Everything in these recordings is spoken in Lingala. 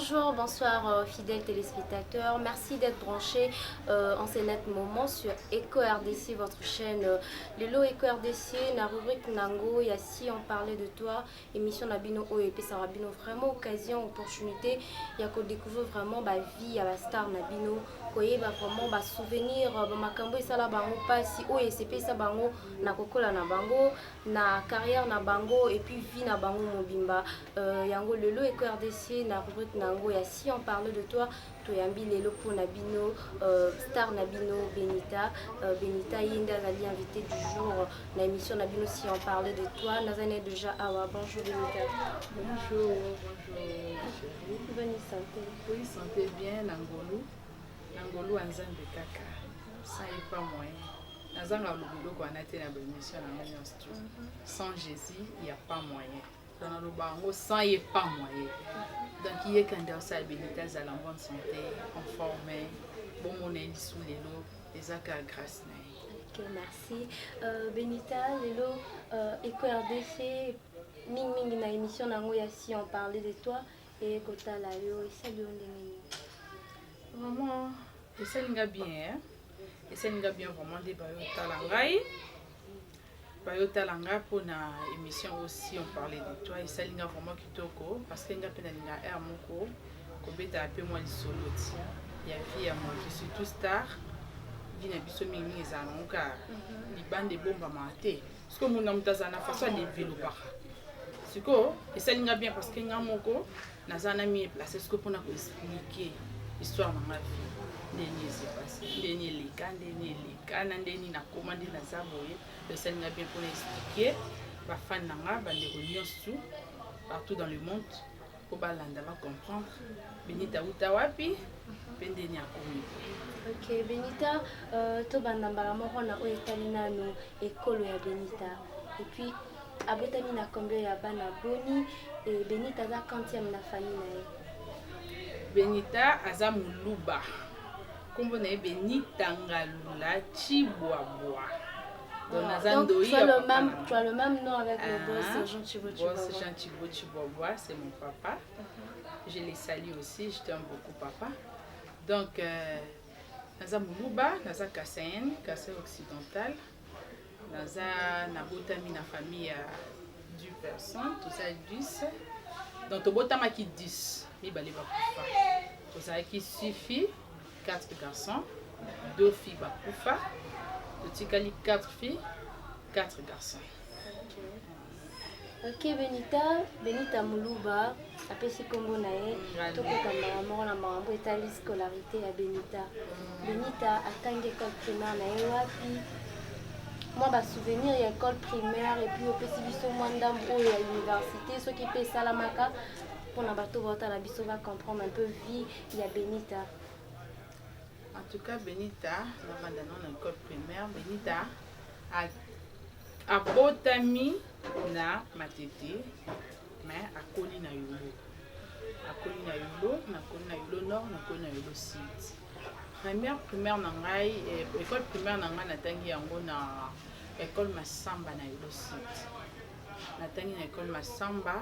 Bonjour, bonsoir fidèles téléspectateurs. Merci d'être branchés en ce net moment sur Eco RDC, votre chaîne. Lelo Eco RDC, la rubrique Nango, et si on parlait de toi, émission Nabino OEP, ça va bino vraiment occasion, opportunité. Il y a qu'on découvre vraiment la vie à la star Nabino. Koye ba vraiment ba souvenir ba makambo esala bango pasi oyo esepesa bango na kokola na bango na carrière na bango et puis vie na bango mobimba yango lelo Eco RDC na rubrique nango ya si on parle de toi toyambi lelo po na bino star na bino Benita Benita yende azali invité du jour na émission na bino si on parle de toi nazane déjà awa bonjour Benita. Bonjour chérie. Bonne santé. Oui, santé bien Nangolo. Nangolo Anzambe kaka. Ça y est pas moyen. Nazanga lobilo kwa nate na bémission na ngani stu. Sans Jésus, il y a pas moyen. Dans le bango sans y est pas moyen. Donc il y a quand on sa Benita à la bonne santé, en forme, bon mon sous les lots, les accords grâce na. Ok, merci. Benita, lelo Eco RDC ming na émission nango ya si on parlait de toi et kotala yo esali yo ndenge nini? Vraiment, esalinga bien, hein? Esalinga bien vraiment de bayotalangai. Bayotalanga pour na émission aussi on parlait de toi. Esalinga vraiment kitoko parce que nga pena linga air moko kobeta ape moi lisolo ti. Ya vie ya moi, je suis tout star. Vina biso mingi ezanonka libande bomba mate. Parce que mon amutazana façon de développer. Siko esalinga bien parce que nga moko nazana mi place ce que pour na ko expliquer histoire na ma vie. Ndeni se passe, ndeni leka ndeni na commande na zaboye. Esalinga bien pour expliquer ba fan nanga ba ndeko nyonso partout dans le monde pour balanda va comprendre Benita uta wapi pendeni akomi. Ok, Benita, to banda mbala moko na oyo etali nano ekolo ya Benita. Et puis abotami na combien ya bana boni et Benita aza quantième na famille na ye? Benita aza muluba. Kombo na Benita Ngalula Chibwabwa. Donc tu as le même nom avec le boss Jean Chibo Chibwabwa. Boss Jean Chibo Chibwabwa, c'est mon papa. Je les salue aussi, je t'aime beaucoup papa. Donc naza muluba, naza Kassayen, Kassai occidental. Naza nabotami na famille à 10 personnes, tout ça 10. Donc tobotama ki 10, mi bale bakufa. Tout ça qui suffit 4 garçons, 2 filles bakufa. Totikali 4 filles, 4 garçons. Ok Benita Muluba, apesi kombo na ye, tokota moko na makambo etali scolarité ya Benita. Benita atangi école primaire na ye wapi? Moi ba souvenir ya école primaire et puis opesi biso mwa ndambo oyo ya université soki mpe esalamaka mpona bato baotala biso va comprendre un peu vie ya Benita. En tout cas, Benita, dans l'école primaire, Benita a botami na matete, mais a koli na yolo. A koli na yolo nord, na koli na yolo sud. Première primaire na ngai, école primaire na ngai natangi yango na école Masamba na yolo sud. Natangi na école Masamba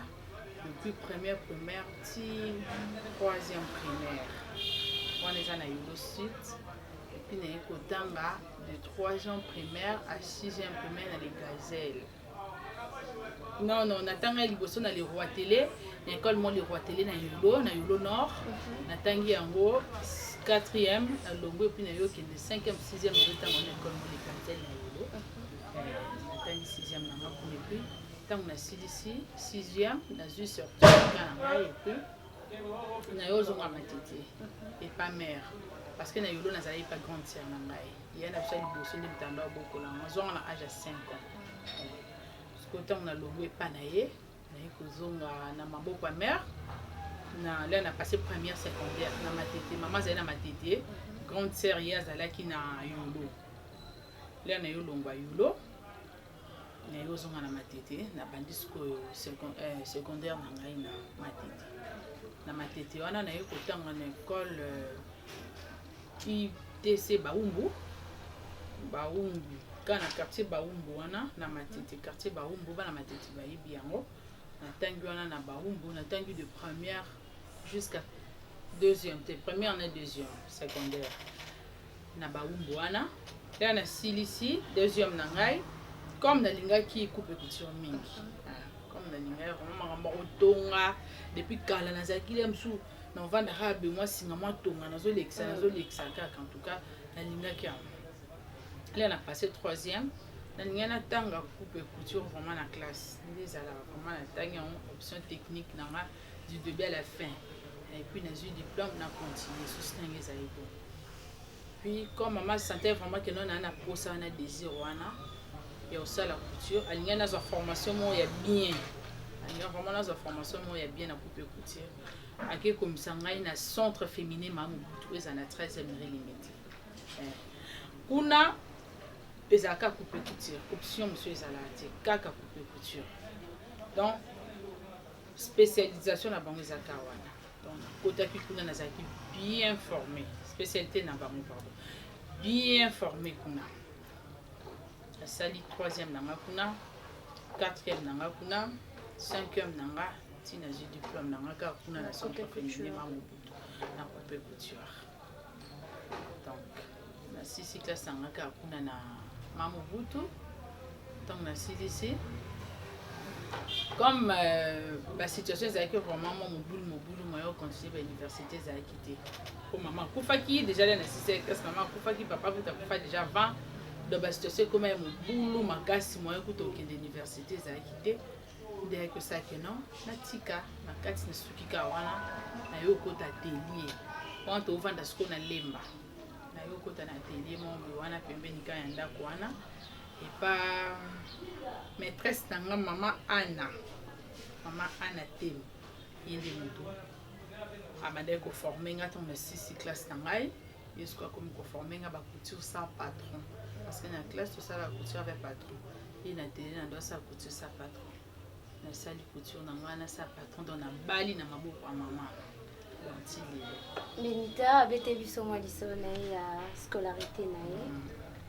depuis première primaire ti troisième primaire. On est à Yolo Sud, et puis on a de 3e primaire à 6e primaire dans les gazelles. Non, on attend les bosses dans les rois télé, l'école mon les rois télé dans Yolo Nord, on attend yango 4e, à Longo, et puis on a 5e, 6e, on attend l'école mon les gazelles dans Yolo. On attend 6e dans ma commune, et puis tant on a 6e, on a juste sur tout le et puis na yo zonga matete et pas mère parce que na yolo na zali pas grande sœur na ngai il y a na chali bosso ni mtanda boko la zonga na âge à 5 ans parce que tant na logo et pas na ye na ko zonga na maboko mère na là na passé première secondaire na matete maman zali na matete grande sœur ya zalaki na yolo là na yo longwa yolo na yo zonga na matete na bandisco secondaire na ngai na matete. Na matete wana na ye kotanga na école ITC Baumbu kana quartier Baumbu wana na matete quartier Baumbu bana matete bayibi yango na tangi wana na Baumbu na tangi de première jusqu'à deuxième te première na deuxième secondaire na baumbu wana là na silisi deuxième na ngai comme nalingaki coupe couture mingi comme nalingai vraiment makambo otonga depuis kala nazalaki le msu na ovandaka bemwa singa mwa tonga nazolekisa kaka en tout cas nalingaki yango là na passé troisième nalingai natanga coupe couture vraiment na classe nde ezalaka vraiment natangi yango option technique nanga du début à la fin et puis j'ai eu diplôme na continuer sous ndenge ezali bon puis comme maman sentait vraiment que non na posa na désir wana et aussi la couture alinga na formation mo ya bien alinga vraiment na formation mo ya bien na coupe couture ake comme ça ngai na centre féminin mamu tout eza na 13e limite kuna ezaka coupe couture option monsieur ezala te kaka coupe couture donc spécialisation na bango ezaka wana donc kotaki kuna nazalaki bien formé spécialité na bango pardon bien formé kuna nasali 3e nanga kuna 4e nanga kuna 5e nanga tina j'ai diplôme nanga kaka kuna na centre féminin mamubutu na coupe couture donc na 6 classe nanga kaka kuna na mamubutu donc na silisi comme la situation est que vraiment mon boulot moi continuer à l'université ça a quitté pour maman Koufaki déjà là c'est que maman Koufaki papa vous t'as déjà avant dans la situation comme mon boulot ma casse moi écoute au l'université ça a quitté dès que ça que non natika ma carte ne suki ka wana na yo kota atelier quand on vend ce qu'on a lemba na yo kota na atelier mon wana pembeni ka yanda kwana et pas maîtresse nanga maman Anna Tem yende mutu abandai ko former nga ton 6 classe nangai jusqu'à comme ko former nga ba couture sans patron parce que na classe tout ça la couture avec patron et na télé na doit ça couture sans patron na sali couture nanga na sa patron dans na bali na maboko a maman Benita abete biso mwa liso na ya scolarité na ye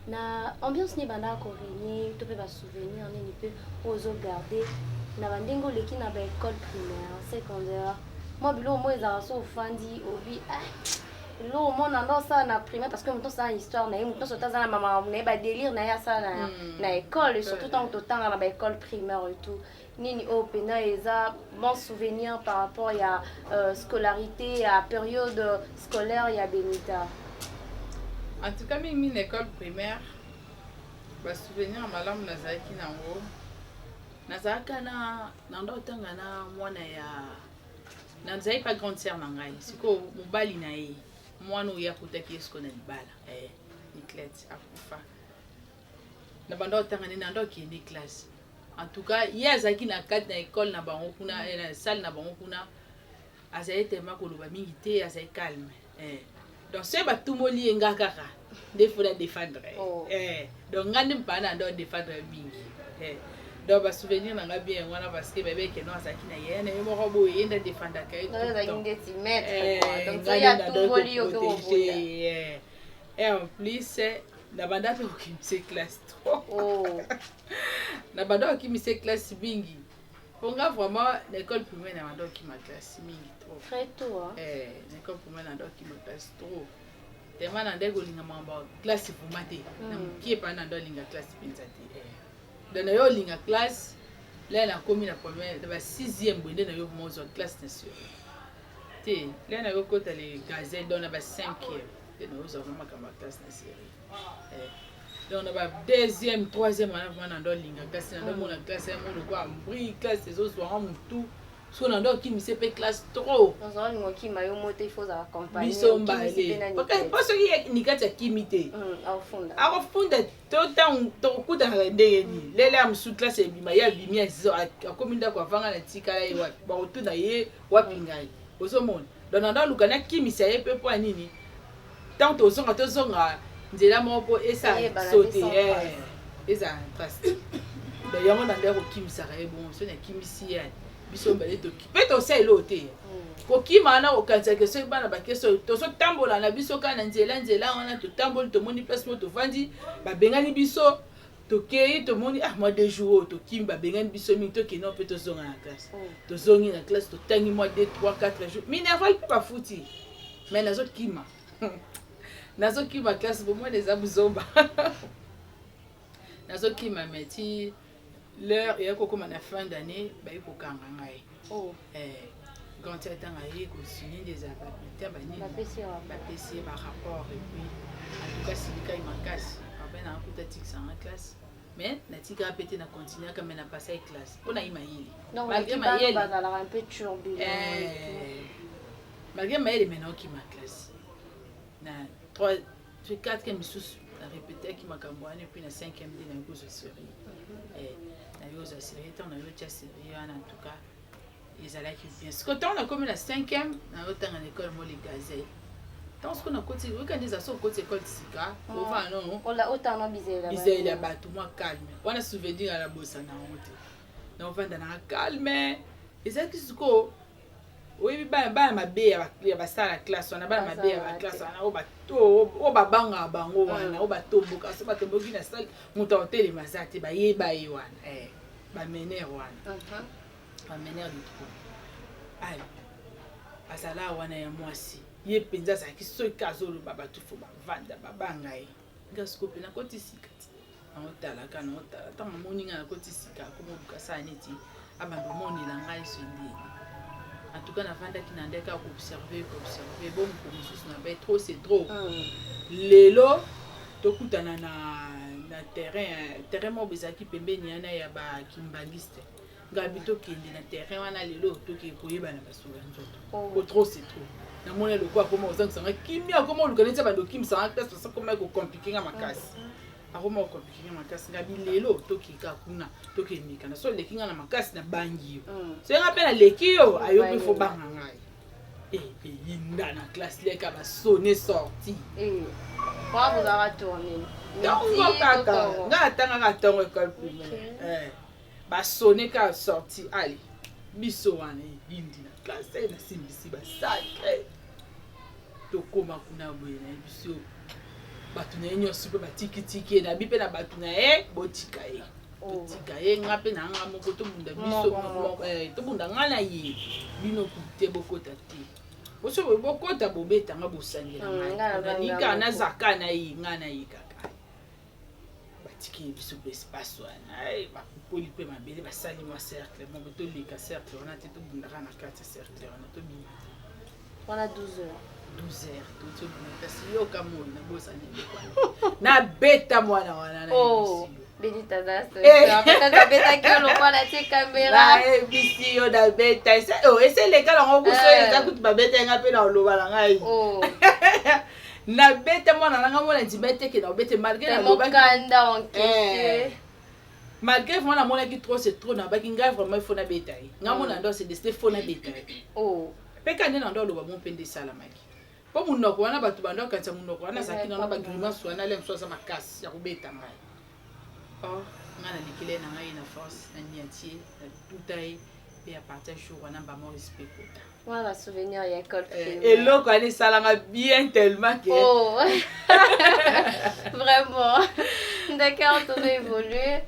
na ambiance ni banda ko venir to pe ba souvenir ni pe ozo garder na bandingo leki na ba école primaire secondaire moi bilo mo ezara so fandi obi lo mo na ndo ça na primaire parce que mon ça histoire na ye mon so tazana mama na ba délire na ya ça na école surtout tant que temps na ba école primaire et tout nini o pena eza bon souvenir par rapport ya scolarité à période scolaire ya Benita. En tout cas, mimi une école primaire, ba souvenir malamu nazaki nango. Nazaka na ndo tanga na mwana ya nazai pas grande sœur nangai. Siko mobali na ye. Mwana oya kutaki esko na libala. Niklete akufa. Na bando tanga ni ndo ki ni classe. En tout cas, il y a zaki na kat na école na bango kuna na salle na bango kuna. Azai tellement ko loba mingi te azai calme. Donc c'est pas tout moli ngakaka des fois défendre donc ngandi mpana ndo défendre bingi donc ba souvenir nanga bien wana parce que bébé que non azaki na yene mo robo yenda défendre ka non azaki ndeti maître donc ça ya tout moli au et en plus na banda pe ki classe 3 na banda ki mi classe bingi ponga vraiment l'école primaire na banda ki ma classe mingi très tôt l'école primaire na qui me classe trop tellement na ndeko linga mamba classe pour maté na qui pas na ndo linga classe pinzati dans yo linga classe là na komi na première de ba 6e bonde na yo mozo classe nationale té là na yo kota les gazelles dans na ba 5e té na yo vraiment comme classe nationale donc na ba 2e 3e na ndo linga classe na ndo mona classe ya mo ko ambri classe les autres sont tout so na ndo ki mi sepe classe trop on ngo ki mayo moto il faut accompagner biso mbale parce que ni kati ya kimite afunda to tant to kuta ndenge ni lele am sous classe ebima ya bimia zo akominda kwa vanga na tikala ye wapi ba otuna ye wapi ngai ozomona donc na luka na kimisa ye pe po nini tant to zonga nzela moko esa sauter esa trace d'ailleurs on ndeko kimisa ka ye bon so na kimisi ya biso mbele to peto sa elote ko kima na okanza ke so bana ba keso to so tambola na biso kana nzela wana to tamboli to moni place mo to vandi ba bengani biso to kei to moni moi 2 jours to kimba bengani biso mi to kino peto zonga na classe to zongi na classe to tangi moi 2 3 4 jours minerval pe ba futi mais nazokima classe pour moi les abuzomba nazokima mais ti l'heure et comme à la fin d'année ba ikokanga ngai quand tu attends à ko signer des papiers ba PC ba rapport et puis en tout cas si le cas il mancasse ben en tout cas ça en classe mais na tika pété na continuer comme na passer classe on a imaïli malgré maïli un peu turbulent malgré maïli maintenant qui ma classe na 3 4e sous na répéter qui m'a camboine et puis na 5e de na cause série na yo za série tant na yo tia série en tout cas ils allaient qui bien ce que tant on a comme la 5e na autant en école moi les gazelles tant ce qu'on a côté oui quand des assos côté école sika on va non on l'a autant non bizarre là bas tout moi calme on a souvenir à la bossa na honte na on va dans calme et ça qui ce ko oui ba ma be ya ba sala classe on a ba ma be ya classe on ba banga bango wana o ba tomboka so ba tomboki na salle muta hotel mazate ba yeba yi wana ba mener wana ba mener du tout ai asala wana ya mwasi ye penza sa ki so kazolo baba tu fo ba vanda babanga yi ngasko pe na koti sikati na otala kana otala ta mamoni nga na koti sika ko mo bukasa neti abando moni la ngai so ndi. En tout cas, on a fait observer. Bon, pour nous, trop, c'est trop. Lelo, tout na terrain mo bezaki pembeni yana ya ba kimbangiste. Ngabito kende na terrain wana lelo to ke koyeba na basuka nzoto. Trop c'est trop. Na mona le quoi comment on sanga kimia comment on connaît ba do kim ça test ça comment ko compliquer nga makasi. Akoma ko compliquer makasi ngabi lelo to ke ka kuna to ke mika na so le kinga na makasi na bangi yo. So nga pena leki yo ayobi fo banga ngai. Yinda na classe le ka ba sonner sorti. Quoi vous a retourné. Nga tanga ka tongo école primaire. Ba sonner ka sorti allez. Biso wana yindi na classe na simbisi ba sacré. To koma kuna boye na biso. Batu na enyo super batiki na bipe na batu na botika botika nga pe na nga moko to bunda biso to bunda nga na ye bino kute bokota te boso bokota bobeta nga bosangela nga nika na zaka na ye nga na ye kaka batiki biso espace wana ba poli pe mabele basali mo cercle mo to leka cercle wana te to bunda na kati cercle wana to bi wana 12 heures. 12 heures, tout le monde. Parce que yo comme on a bossé na beta mwana wana na Benita das. Peut-être beta que l'on voit la caméra. Bisi yo da beta. C'est les gars on ko so ya kutu ba beta nga pe na loba la ngai. Na beta mwana nga mwana di beta ke na beta malgré na loba kanda on kese. Malgré vraiment mona ki trop c'est trop na ba ki nga vraiment il faut na beta. Nga mona ndo c'est des faut na beta. Peka nena ndo loba mon pende salamaki. Po munoko wana batu bando kanza munoko wana sakina na ba grimace wana le msoza makasi ya kubeta ngai. Ngana likile na ngai na force na niatie tutaye et à partir jour wana ba mo respect kota. Voilà souvenir ya école primaire. Et loko ani salanga bien tellement que vraiment. D'accord, on a évolué.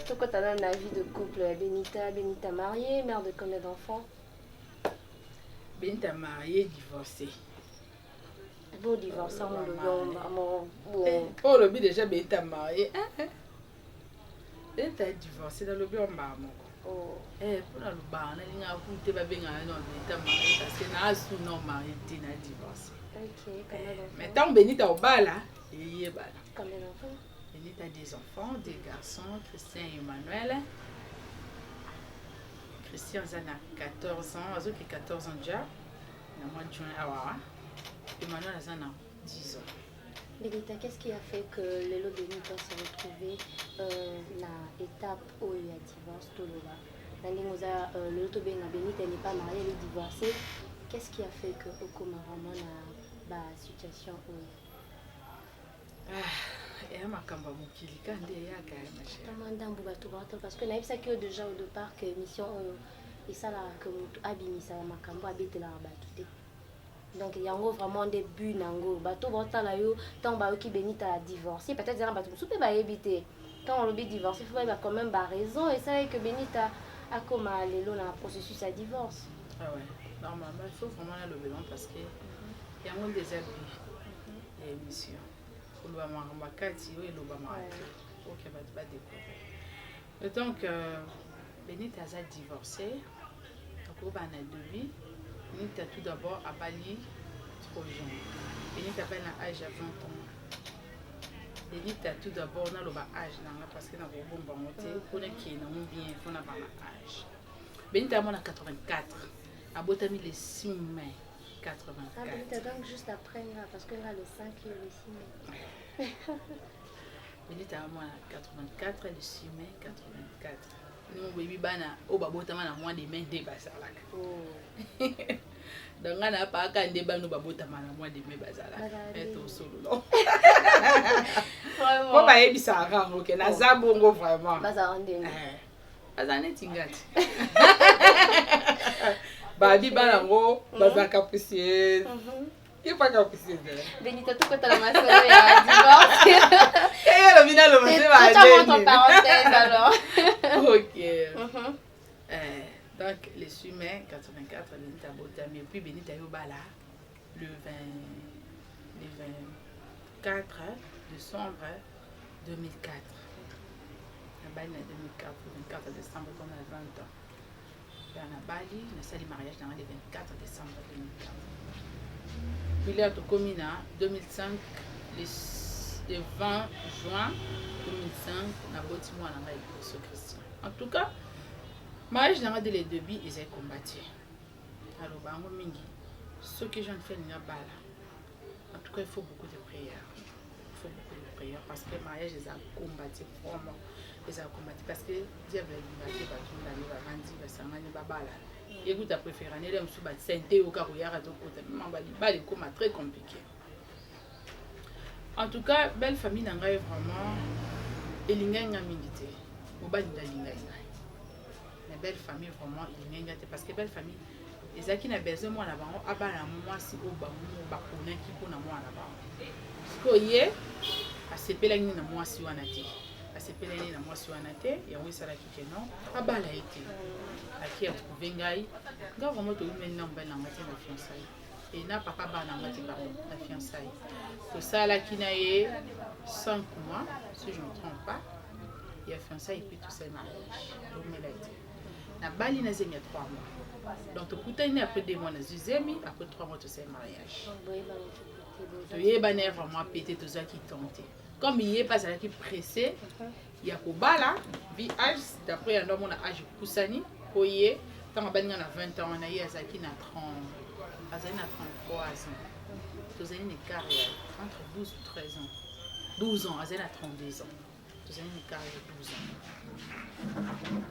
Toi quand tu as la vie de couple Benita mariée, mère de combien d'enfants? Benita mariée, divorcée. Beau divorce, oh le but déjà Benita mariée. Benita divorcée dans le but en bas pour le bar na linga kunte ba benga non Benita mariée parce que na sou non mariée na divorce. Mais tant Benita au bas là, il bas. Combien d'enfants? Benita a des enfants, des garçons, Christian et Emmanuel. Christian a 14 ans, Azo qui 14 ans déjà. Le mois de juin, Emmanuel a 10 ans. Benita, qu'est-ce qui a fait que Lelo Benita s'est retrouvé l'étape où il y a divorce tout le bas? Lelo Benita n'est pas mariée, elle est divorcée. Qu'est-ce qui a fait que Okoma vraiment la situation et à ma camba mukili kande ya ka ma chérie. Tamanda mbuba to parce que na yebisa que déjà au départ que mission et ça là que mutu abimisa makambo abetela batu te. Donc yango vraiment début nango bato botala yo tant ba ki Benita divorcé peut-être zana bato soupe ba yebite. Quand on le divorce, il faut quand même ba raison et ça que Benita a comme lelo na processus à divorce. Ah ouais. Normalement, il faut vraiment le bilan parce que yango nde eza bi ya émission koloba makambo akati oyo elobamaka te oke bato badécouvrir. Donc Benita aza divorcé akoba na debi. Benita tout d'abord abali trop jeune. Benita abali na âge ya 20 ans. Benita tout d'abord naloba âge nanga parce que na kobomba ngo te mpona kee nango bien mpona bana âge. Benita amona 84 abotami le 6 mai 84. Ah, Benita donc juste après là parce que là le 5 et le 6 mai. Benita amona 84 le 6 mai 84. Nous baby bana o babotama na mois de mai nde bazalaka. Donc on a pas quand débat nous babotama na mois de mai bazalaka. Eto solo non. Vraiment. Bon ba yebisa ka OK na za bongo vraiment. Bazarandeni. Bazane tingati. Babi bana ngo bazaka poussière. Qui pas capucine. Benita tout quand la masolo ya divorce. Et le final le c'est va. Tu as entre parenthèse alors. OK. Donc le 6 mai 84 Benita botami puis Benita yobala le 24 décembre 2004. La balle en 2004 24 décembre on a 20 ans. Puis on a Bali, on a sali mariage dans le 24 décembre 2004. Milliard de Comina 2005 le 20 juin 2005 on a bâti moi dans la Christian. En tout cas mariage dans les débits ils ont combattu. Alors bango mingi ce que j'en fais n'a pas là. En tout cas il faut beaucoup de prières. Il faut beaucoup de prières parce que le mariage ils ont combattu vraiment. Ils ont combattu parce que diable a dit bah tout l'année va vendre va s'engager babala. Écoute à préférer aller me soubattre santé au cas où il y a tout côté maman va les combat très compliqué. En tout cas belle famille n'engaye vraiment elinga mingité. Mobali ndalinga. Mais belle famille vraiment elinga parce que belle famille les aki na besoin moi na bango abana moi si o ba mo ba kona ki pona moi na bango. Parce que yé a sepela ni na moi si wana te. A sepela ni na moi si wana te ya oui sala ki kenon abala été. Aki a trouvé ngai nga vraiment to maintenant ben na moitié na fiançailles. Et na papa ba na moitié pardon na fiançailles. To sala ki na ye 5 mois si je ne me trompe pas. Il a fiançailles et puis tout ça mariage. Donc elle a été. Na bali na zemi 3 mois. Donc tu peux tenir après 2 mois na zemi après 3 mois tu sais mariage. Tu y es bané vraiment pété tout ça qui tentait. Comme il est pas ça qui pressé, il y a kobala bi âge d'après un homme na âge kusani koyé tant bali na 20 ans na ya zaki na 30 azali na 33 ans. Tu as une carrière entre 12 ou 13 ans. 12 ans, azali na 32 ans. Tu as une carrière de 12 ans.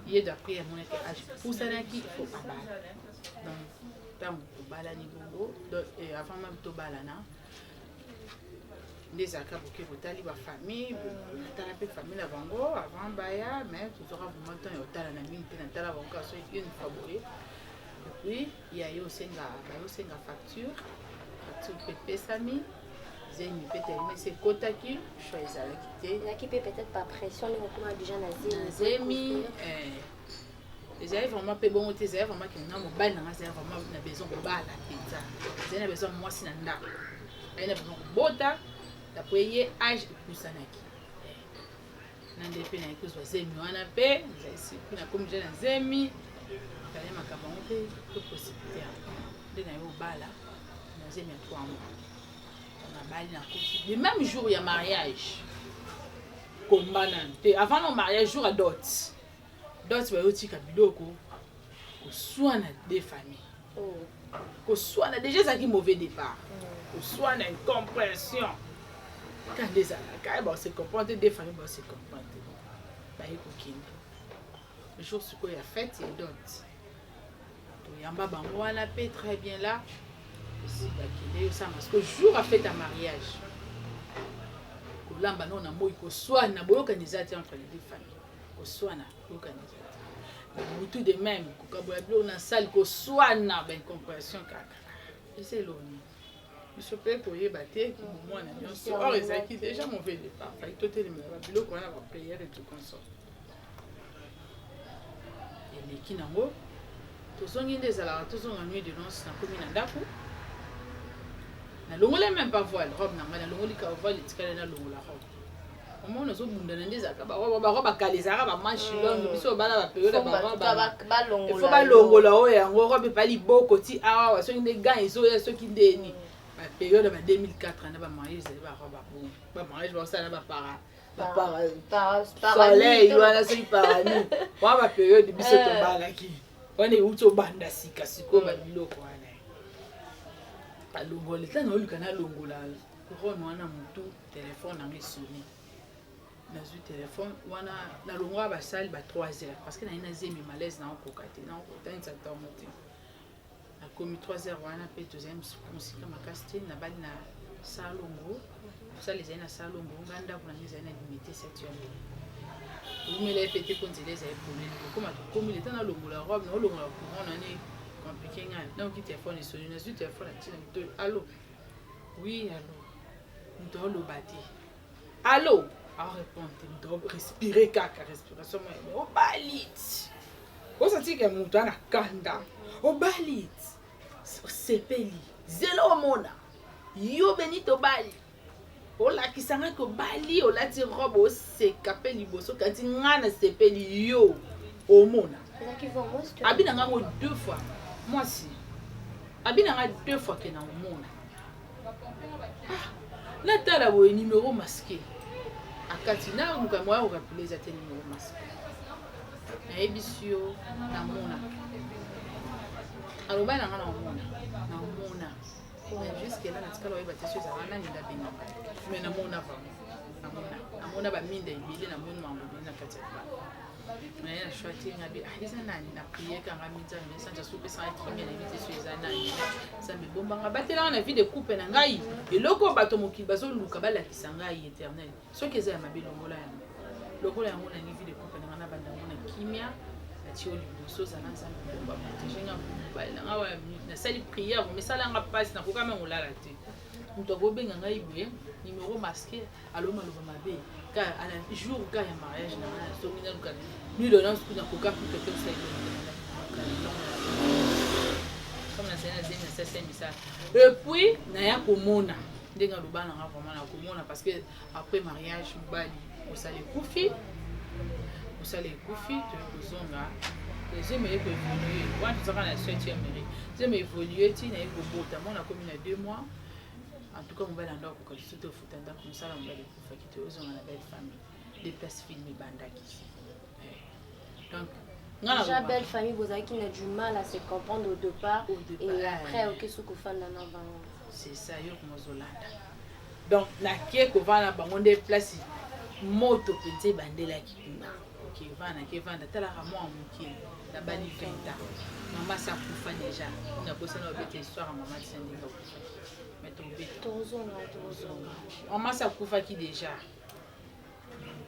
Il est d'après mon âge kusanaki faut pas bala. Donc tant kobala ni bongo et avant même to balana des accords pour que vous famille, vous famille avant baya, mais tu auras vraiment temps et la mine, tu as une favorite. Et puis, il y a aussi une facture, PP Sami, Zeni peut-être, c'est Kotaki, choisir à quitter. Il y a qui peut peut-être pas pression, mais on déjà Zemi. Les élèves vraiment peu bon, les élèves vraiment qui n'ont pas vraiment besoin de balle à pizza. Les élèves besoin de moi si nanda. Les élèves besoin de bota. D'après y âge plus sanaki. Nande pe na ikuzo zemi wana pe, nzai na comme je na zemi. Kale makabongo pe to possibilité. De na yo bala. Na zemi à 3 mois. On a bali na côté. Le même jour il y a mariage. Kombana. Avant le mariage jour à dot. Dot va yoti kabiloko. Ko soana des familles. Ko soana déjà ça qui mauvais départ. Ko soana une compréhension. Quand les alaka, bon, se comprendre des familles, bon, se comprendre. Bah, il le jour ce qu'on a fait, il y a d'autres. Il y a un baba, on la paix très bien là. Parce que le jour a fait un mariage. Lamba non na moi ko soana boyo organisation entre les deux familles. Ko soana organisation. Tout de même, ko kabola bilo na salle ko soana ben compréhension kaka. Et c'est l'oni. Je peux payer battre qui moi na bien sûr. Or les acquis déjà mauvais départ. Fait tout est le bilo qu'on a payer et tout comme ça. Et les kinango to zongi des ala to zonga nuit de noces na commune ndako. na longola même pas voile robe na ngana longoli ka voile tikala na longola robe comment on bunda na ndeza ka ba robe kalezaka ba manche longue biso bana ba période ba robe il faut ba longola o yango robe pa liboko ti awa so ngende gants iso ya so kindeni ba période ba 2004 na ba mariage ba robe ba mariage ba ça na ba para soleil wana so iparani wa ba période biso to balaki wana uto banda sika siko ba biloko wana alongola tanga oluka na longola ron wana mutu téléphone na ngesoni na zu téléphone wana na longola ba salle ba 3h parce que na ina zemi malaise na okokate na okotani sa tomate na komi 3h wana pe deuxième musika makasti na bali na salongo ça les aina salongo nganda kuna ngeza na limité 7h umele pété konzele za epolé comme comme il était na longola robe na longola courant na ne compliqué nga donc téléphone sonne na su téléphone allô oui allô ndo lo bati allô a répondre ndo respirer kaka respiration o balit o senti que mutu ana kanda o balit sepeli zelo mona yo benito bali o la kisanga ko bali o lati robe o sekape liboso kati ngana sepeli yo o mona abina ngango 2 fois moi si abina nga 2 fois que na mona na tala bo numéro masqué akati na mukamwa o rappeler za numéro masqué na ebisio na mona aloba na nga na mona jusque là natikala oyeba te so ezala nani nda bena mais namona vraiment namona baminda ebele namoni mambobele na kati ya bana naye na shwati ngabi eza nani na priye kanga minzambe sanja sopesanga kimia na yebi te so eza nani nzambe bombanga batelanga na vie de coupe na ngai eloko bato mokili bazoluka balakisa ngai éternel soki eza ya mabe longola yango na vie de coupe na nga na bandango na kimia natie o liboso ozala nzambe bomba protege nga mobali na nga nasali priere mesalanga mpasi nakokama ngolala te moto akobenga ngai boye numéro masqué alomaloba mabe ka ala jour ka ya mariage na nga songi naluka nuit de noces nakoka plus que ça comme na sena zemi na sasa misa et puis naya komona ndenge aloba nanga vraiment na komona parce que après mariage mobali osala ekufi tokozonga deuxième eko évolué wana tozaka na 7e mairie deuxième évolué ntina ekobota mona komi na 2 mois en tout cas mobali anda akoka biso te ofuta ndako mosala mobali ekufaki te ozonga na belle famille des places filme ebandaki donc déjà belle famille bozalaki na du mal à se comprendre au départ et après oke sokofanda na bango c'est ça yo komozolanda donc nake kovanda bango nde place moto mpenza ebandelaki kuna okevanda talaka mwa moke na bali 20 ans mama sakufa déjà nabosana obeta histoire ya mama tisa ndenge okufa mama sakufaki déjà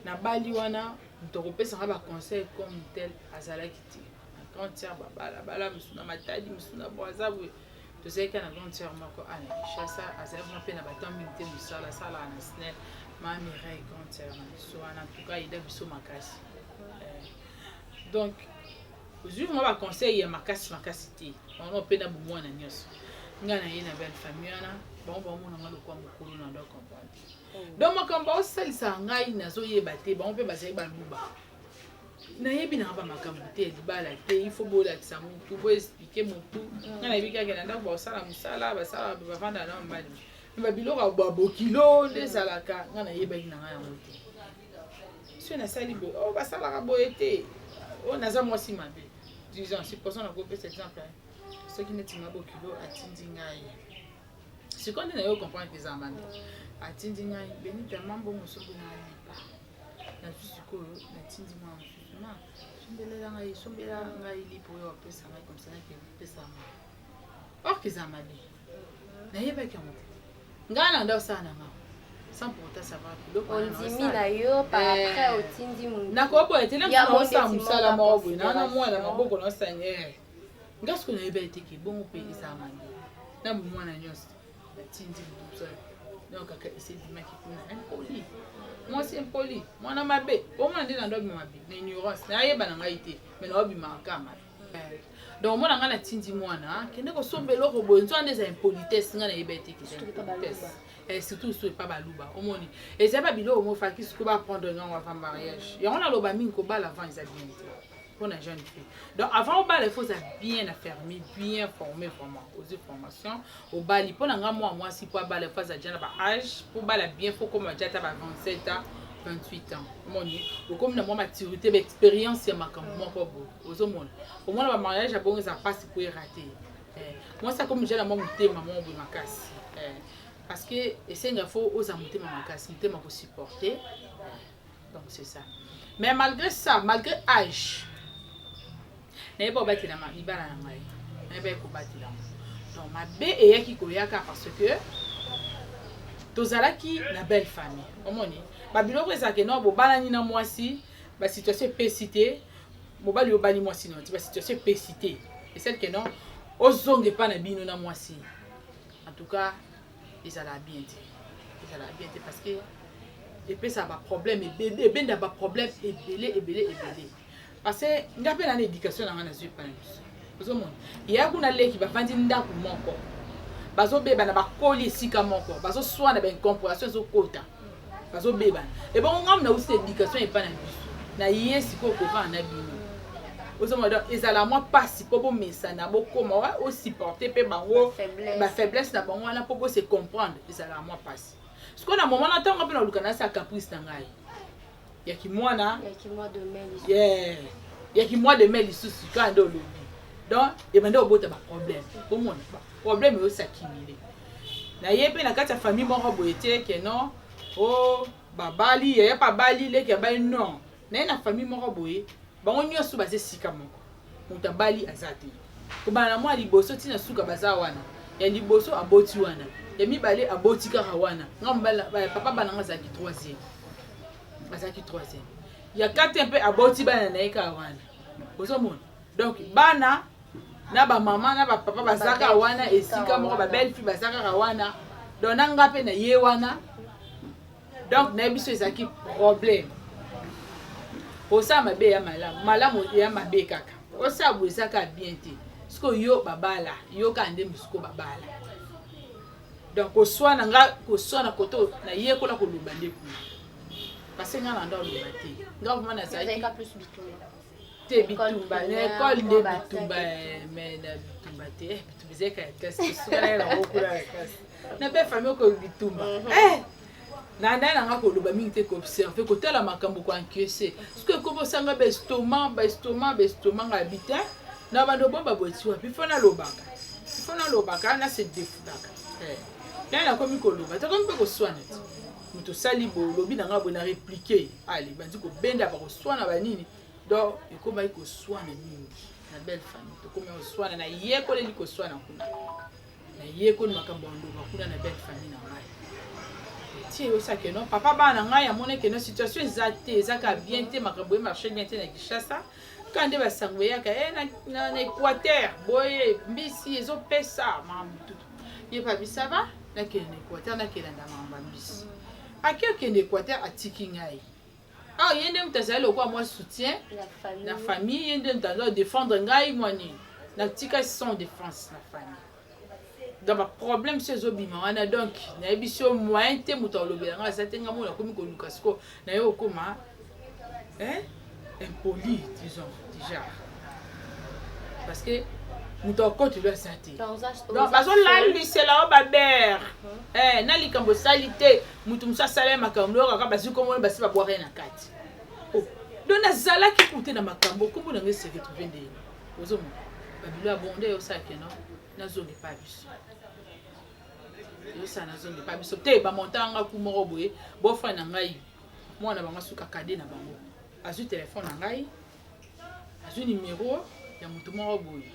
na bali wana moto akopesanga baconseil comme tel azalaki te na grantière babalabala mosu na matadi mosu na boaza boye tozalaki na grantière moko ana kishasa azalaki mpe na batemps mingi te mosala asalaka na snel mamire grantière na biso wana entoutcas ayeda biso makasi donc ozwi mwa baconseil ya makasi te wana mpe na bomwana nyonso ngai na ye na belle famille wana bango baomonanga lokwa mokolo na ndo comprendre donc makambo osalisa ngai nazoyeba te bango mpe bazali baluba nayebi nanga bamakambo te ya libala te il faut bolakisa motu boexplike motu ngai nayebi kaka na ndako baosala mosala basala bavanda na mobali babiloko babokilo nde ezalaka ngai nayebaki na ngai yango te so nasali boye o basalaka boye te o naza mwasi mabe disons supposons nakopesa exemple soki neti mabokilo atindi ngai sikoyo nde nayo comprendre eza mbanda atindi ngai benita mambo mosuku nalipa nazwi sikoyo natindi mwa mosusu na sombelela ngai sombela ngai lipa oyo apesa ngai comme ça nakepesa ma or eza mabe nayebaki yango te ngai na nda osala na ngai sans pourtant savoir ondimi na yo par après otindi mundu nakoboya te naosala mosala moko boye nana mwana maboko naosanye nga siko nayeba eteke bongo mpe eza mabe na bomwana nyonso natindi mosala donc kaka esedimaki kuna impoli mwasi impoli mwana mabe omwana nde na ndo abima mabe na ignorance nayeba na ngai te mais naobimaka mabe Donc moi nga na tindi mwana kende ko sombelo ko bonzo ande za impolitesse nga na yebete ki surtout sur pas baluba omoni et c'est pas bilo mo fa ki ce ko ba prendre nga avant mariage ya on a loba mingi ko bala avant ils bien pour une jeune fille. Donc avant au bal il faut ça bien affermi, bien formé vraiment aux formations au bal pour nga moi si pour bal il faut ça déjà ba âge pour bal bien faut comme déjà ta 27 ans 28 ans moni ou comme na moi maturité expérience ya makambo moko bo ozomona au moins le mariage a bon ça passe pour rater moi ça comme j'ai la moi muté maman bo makasi parce que c'est il faut aux amuté maman makasi muté ma pour supporter donc c'est ça mais malgré ça malgré âge n'est pas battre la mari bala na ngai n'est pas ko battre la donc ma bé et qui koyaka parce que tozalaki na belle famille omoni ba biloko ezake no bo bana ni na mwasi ba situation pesité mobali obali mwasi non ba situation pesité et celle que non ozonge pas na bino na mwasi en tout cas ezala bien parce que et puis ça va problème et ben da ba problème ebele parce que ngape na éducation na ngana zui pas ozomona ya kuna leki ba fandi ndako moko bazo beba na bakoli esika moko bazo swana ba incompréhension zo kota bazo beba et bon ngam na aussi éducation et pas na biso na yesi ko ko va na bino ozomona ezala moi passe po mesa na bokoma wa o supporter pe bango ba faiblesse na bango na po se comprendre ezala moi passe ce qu'on a moment na tango pe na lukana sa caprice na ngai ya ki moi de mel ya ki moi de mel lisusu quand ndo lobi donc et bande obota ba problème pour moi problème est aussi accumulé na yepe na kati ya famille moko boyete ke non oh babali ya pas bali le ke ba non na famille moko boye bango nyoso baze sika moko muta bali azati ko bana mo liboso tina suka baza wana ya liboso aboti wana ya mibale aboti kaka wana ngambala papa bana ngazaki 3e bazaki 3e ya 4 un peu aboti bana na eka wana ozomona donc bana na ba mama na ba papa bazaka wana esika moko ba belle fille bazaka wana donc nanga pe na ye wana donc na biso ezaki problème osa mabe ya malamu ya mabe kaka osa bwezaka bien te siko yo babala yo kande musiko babala donc oswana nga koswana koto na ye kola ko loba ndeku parce que nga na ndo loba te nga vraiment na zaki plus bitumba te bitumba l'école de bitumba mais na bitumba te bitubizeka kasi sura la okula kasi na pe famille ko bitumba na ndana nga ko loba mingi te ko observer ko tala makambo ko encaisser parce que ko bosanga ba estomac nga bita na bando bomba bwetiwa puis fona lobaka na se defutaka na komi ko loba ta komi ko swana muto sali bo lobi na nga bo na répliquer allez bandi ko benda ba ko swana ba nini donc ekoma iko swana mingi na belle famille to komi ko swana na yeko le liko swana kuna na yeko ni makambo ndoba kuna na belle famille na ngai ti o sa ke non papa bana ngai amone ke non situation ezaka bien te makambo e marché bien te na Kinshasa quand ba sangwe yaka na Équateur boye mbisi ezo pesa mamtu ye pa bisaba na ke na Équateur na ke na mamba mbisi akio ke na Équateur atiki ngai ah yende mtazali kwa moi soutien la famille yende mtazali défendre ngai mwani na tika sans défense la famille dans ma problème chez obima wana donc na ebisio moyen te muto lobela nga satenga mona komi ko lukasko na yo koma impoli disons déjà parce que muto ko tu dois sati donc bazo la lisela o baber na likambo salite mutu musa sala makambo ka bazu komo basi ba boire na kati donc na zala ki kuté na makambo kombo na ngese ke tu vende ozo mo babilo abonde yo sa ke non na zone pas biso yo sa na zone pas biso te ba montanga ku moko boye bo fa na ngai mwana banga suka kade na bango azu téléphone na ngai azu numéro ya mutu moko boye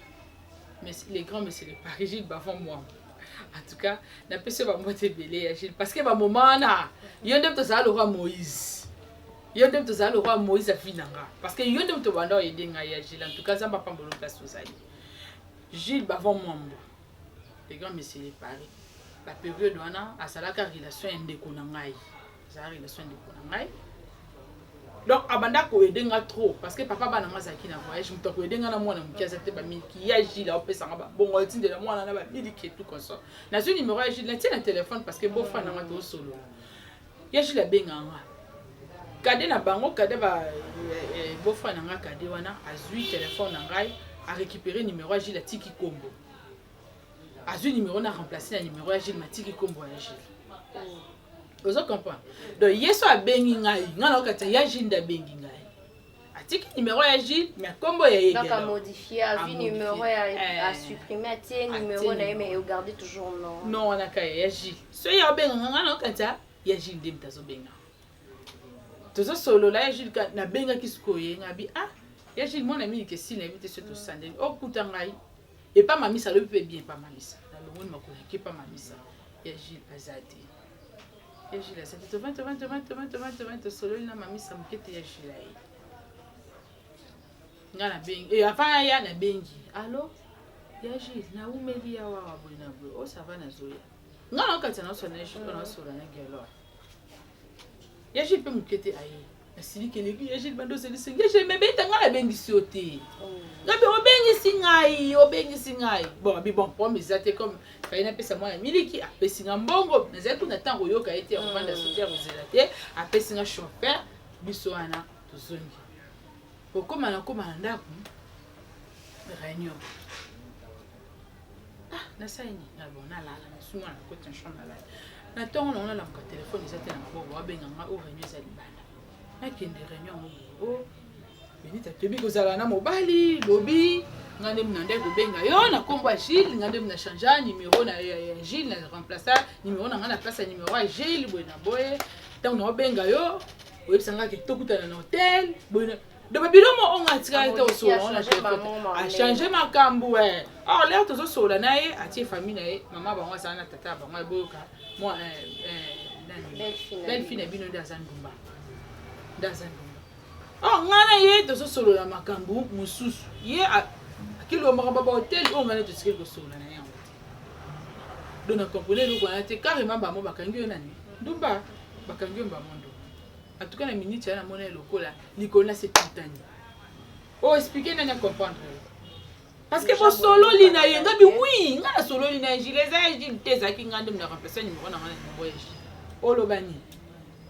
mais les grands monsieur les Parisiens bavant moi en tout cas na pese ba moté belé ya Gilles parce que ba moment na yonde to za le roi Moïse yonde to za le roi Moïse a finanga parce que yonde to banda yede ngai ya Gilles en tout cas ça va pas mbolo place sozali Gilles bavant moi les grands monsieur les Paris la période wana asalaka relation ndeko na ngai za relation ndeko na ngai donc abanda ko edenga trop parce que papa bana mazaki na voyage muto ko edenga na mwana mukiaza te ba miliki ya Gilles a opesa ngaba bongo tindela mwana na ba miliki tout comme ça na ce numéro ya Gilles na tia na téléphone parce que beau frère na ngato solo ya Gilles abenga nga kade na bango kade ba beau frère na nga kade wana azui téléphone na ngai a récupérer numéro ya Gilles atiki kombo azui numéro na remplacer na numéro ya Gilles matiki kombo ya Gilles. Vous comprenez? Donc, yeso a bengi ngai. Ngana okata ya Gilles bengi ngai. Atiki numéro ya Gilles, mais combo ya yegela. Donc, à modifier, à vu numéro, à supprimer, à tirer numéro, mais au garder toujours non. Non, on a kaya ya Gilles. So ya benga ngana okata ya Gilles dem tazo benga. Tozo solo la ya Gilles na benga kisukoye ngabi ah ya Gilles mon ami que si l'invité sur tout sandel. Oh kuta ngai. Et pas mamie ça le peut bien pas mamie ça. Dans le monde makona qui pas mamie ça. Ya Gilles azati. Ya Gilles azati to 20 solo na mamie ça mukete ya Gilles. Ngana bengi et avant ya na bengi. Allô? Ya Gilles na umeli ya wa boina bo. O ça va na zoya. Ngana okati na so na Gilles na so na ngelo. Ya Gilles pe mukete aye. Asili keleki ya Gilles bando seli singa je me beta ngala bengi siote. Ngabe obengi singai. Bon bi bon pour mes até comme faina pesa moi miliki apesi nga mbongo naza tu na tango yoka ete on vanda soter ozelate apesi nga chauffeur biso ana tozongi. Pokoma na ndako réunion. Ah na saini na bona la na suma na côté en chambre là. Na tongo na la téléphone ezate na maboko abenga nga o réunion za libanda. Nakende réunion o Benita tobi kozala na mobali lobi ngande mnande kobenga yo na kombo ya Gilles ngande mna changer numéro na ya Gilles na remplacer numéro na ngana place numéro ya Gilles boy na boye tant na benga yo oyebisanga ke tokutana na hotel boy de babilo mo on atika ete osola on a changer makambo or là tozo sola na ye atie famille na ye mama bango sana na tata bango boyoka moi belle fille na bino ndaza ndumba oh ngana ye tozo solo na makambo mususu ye akilo makamba ba hotel o ngana tosike ko solo na yango donc na comprendre lo kwa te carrément ba mo bakangi yo nani ndumba bakangi yo mbamondo en tout cas na minute ya na mona lokola likona c'est putani oh expliquer nani comprendre parce que bo solo lina ye ngabi oui ngana solo lina Gilles tezaki ngande mna remplacer numéro na ngana numéro ya o lo bani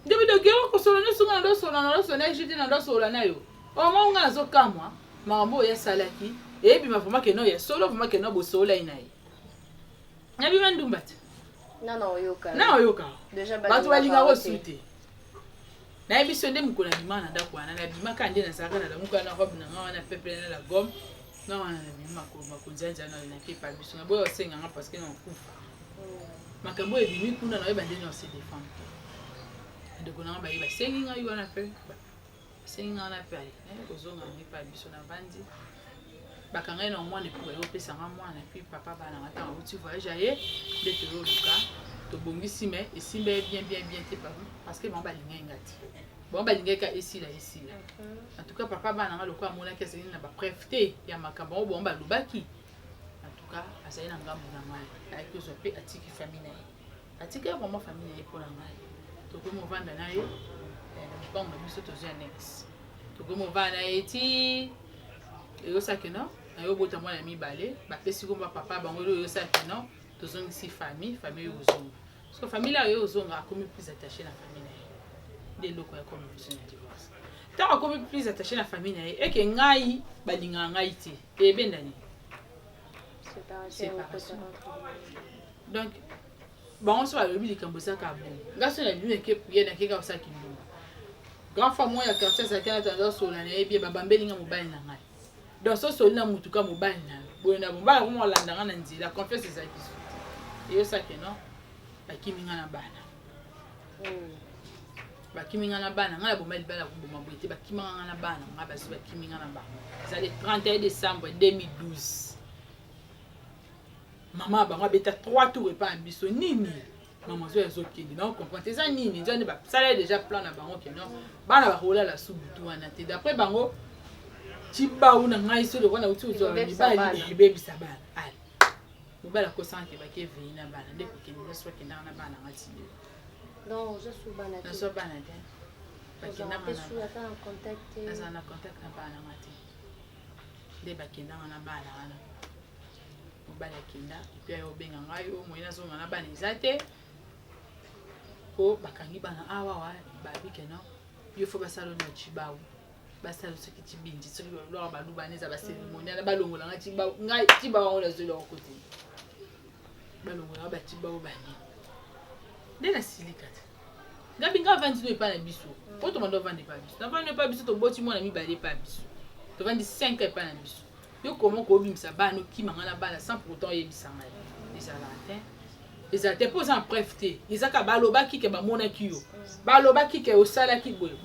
Depuis de guerre, que solo ne sont pas solo, non solo, je dis non solo na yo. Au moins on a zo kamwa, mambo ya salaki, et puis ma femme que non ya solo, femme que non bo solo inai. Na bi mandumbat. Non yoka. Non yoka. Déjà batu balinga resute. Na bi sonde mukona bimana ndako wana na bima kande na saka na mukana robe na ngana pepe na la gomme. Non na bima ko makunjanja na ke pa biso na boyo senga parce que non kufa. Makambo e bimi kuna na ebande no se défendre. De kona ba iba senga yo na pe senga na pe kozonga ni pa biso na bandi bakanga na mwana pe yo pesa nga mwana puis papa bana ngata uti voyage aye de te luka to bongisi me esimbe bien te parce que bon ba linga ngati bon ba linga ka ici là en tout cas papa bana nga lokwa mona ke senga na ba préfté ya makambo bon ba lubaki en tout cas asai na ngambo na mai ay ko so pe atiki famille na atiki vraiment famille pour la mai tokomo vanda na ye bon biso tozo annex tokomo vanda eti yo sakeno na yo bota mwana mibale ba pesi ko papa bango yo sakeno tozongi si famille yo zonga parce que famille là yo zonga comme plus attaché na famille na ye de loko ya comme plus na divorce tant comme plus attaché na famille na ye et que ngai balinga ngai ti e bendani séparation donc bon so alobi likambo saka bon ngaso na bimu ke prier na keka osaki ndumba grand femme moi ya quartier ça kana tanda sola na ebie babambeli nga mobali na ngai donc so solina mutuka mobali na boye na bomba ko mo landa nga na nzila confiance za kisu iyo sake no bakimi nga na bana bakimi nga na bana nga na bomali bana ko bomba boye te bakimi nga na bana nga basu bakimi nga na bana ça le 31 décembre 2012 maman bango beta 3 tours et pas biso nini maman zo yazo kindi na comprendre ça nini nzone ba sala déjà plan na bango ke non bana ba rola la subutu wana te d'après bango tiba una ngai so le wana uti zo ni ba ni baby sabana ali mobala ko sanke ba ke vina bana de ko kindi so ke na bana ngati non je suis bana na so bana te bakendanga na contact aza na contact na bana ngati nde bakendanga na bana wana mobali akenda epuis ayo obenga ngai yo moyena azonga na bana eza te po bakangi bana awawa babikeno yo fo basala na cibau basala soki tibindi soki balora balubana eza baseremoniala balongola nga cibau ngai cibau yango nazolaka kote balongola bacibau bani nde nasilika te ngabi nga avandi no epa na biso po tomanda ovanda epa biso navandi epa biso toboti mwana mibale epa biso tovandi 5 epa na biso yo komo koobimisa bana okimanga na bana sans pourtant oyebisa ngai ezala te mpo oza na preuve te ezaka balobaki ke bamonaki yo balobaki ke osalaki boye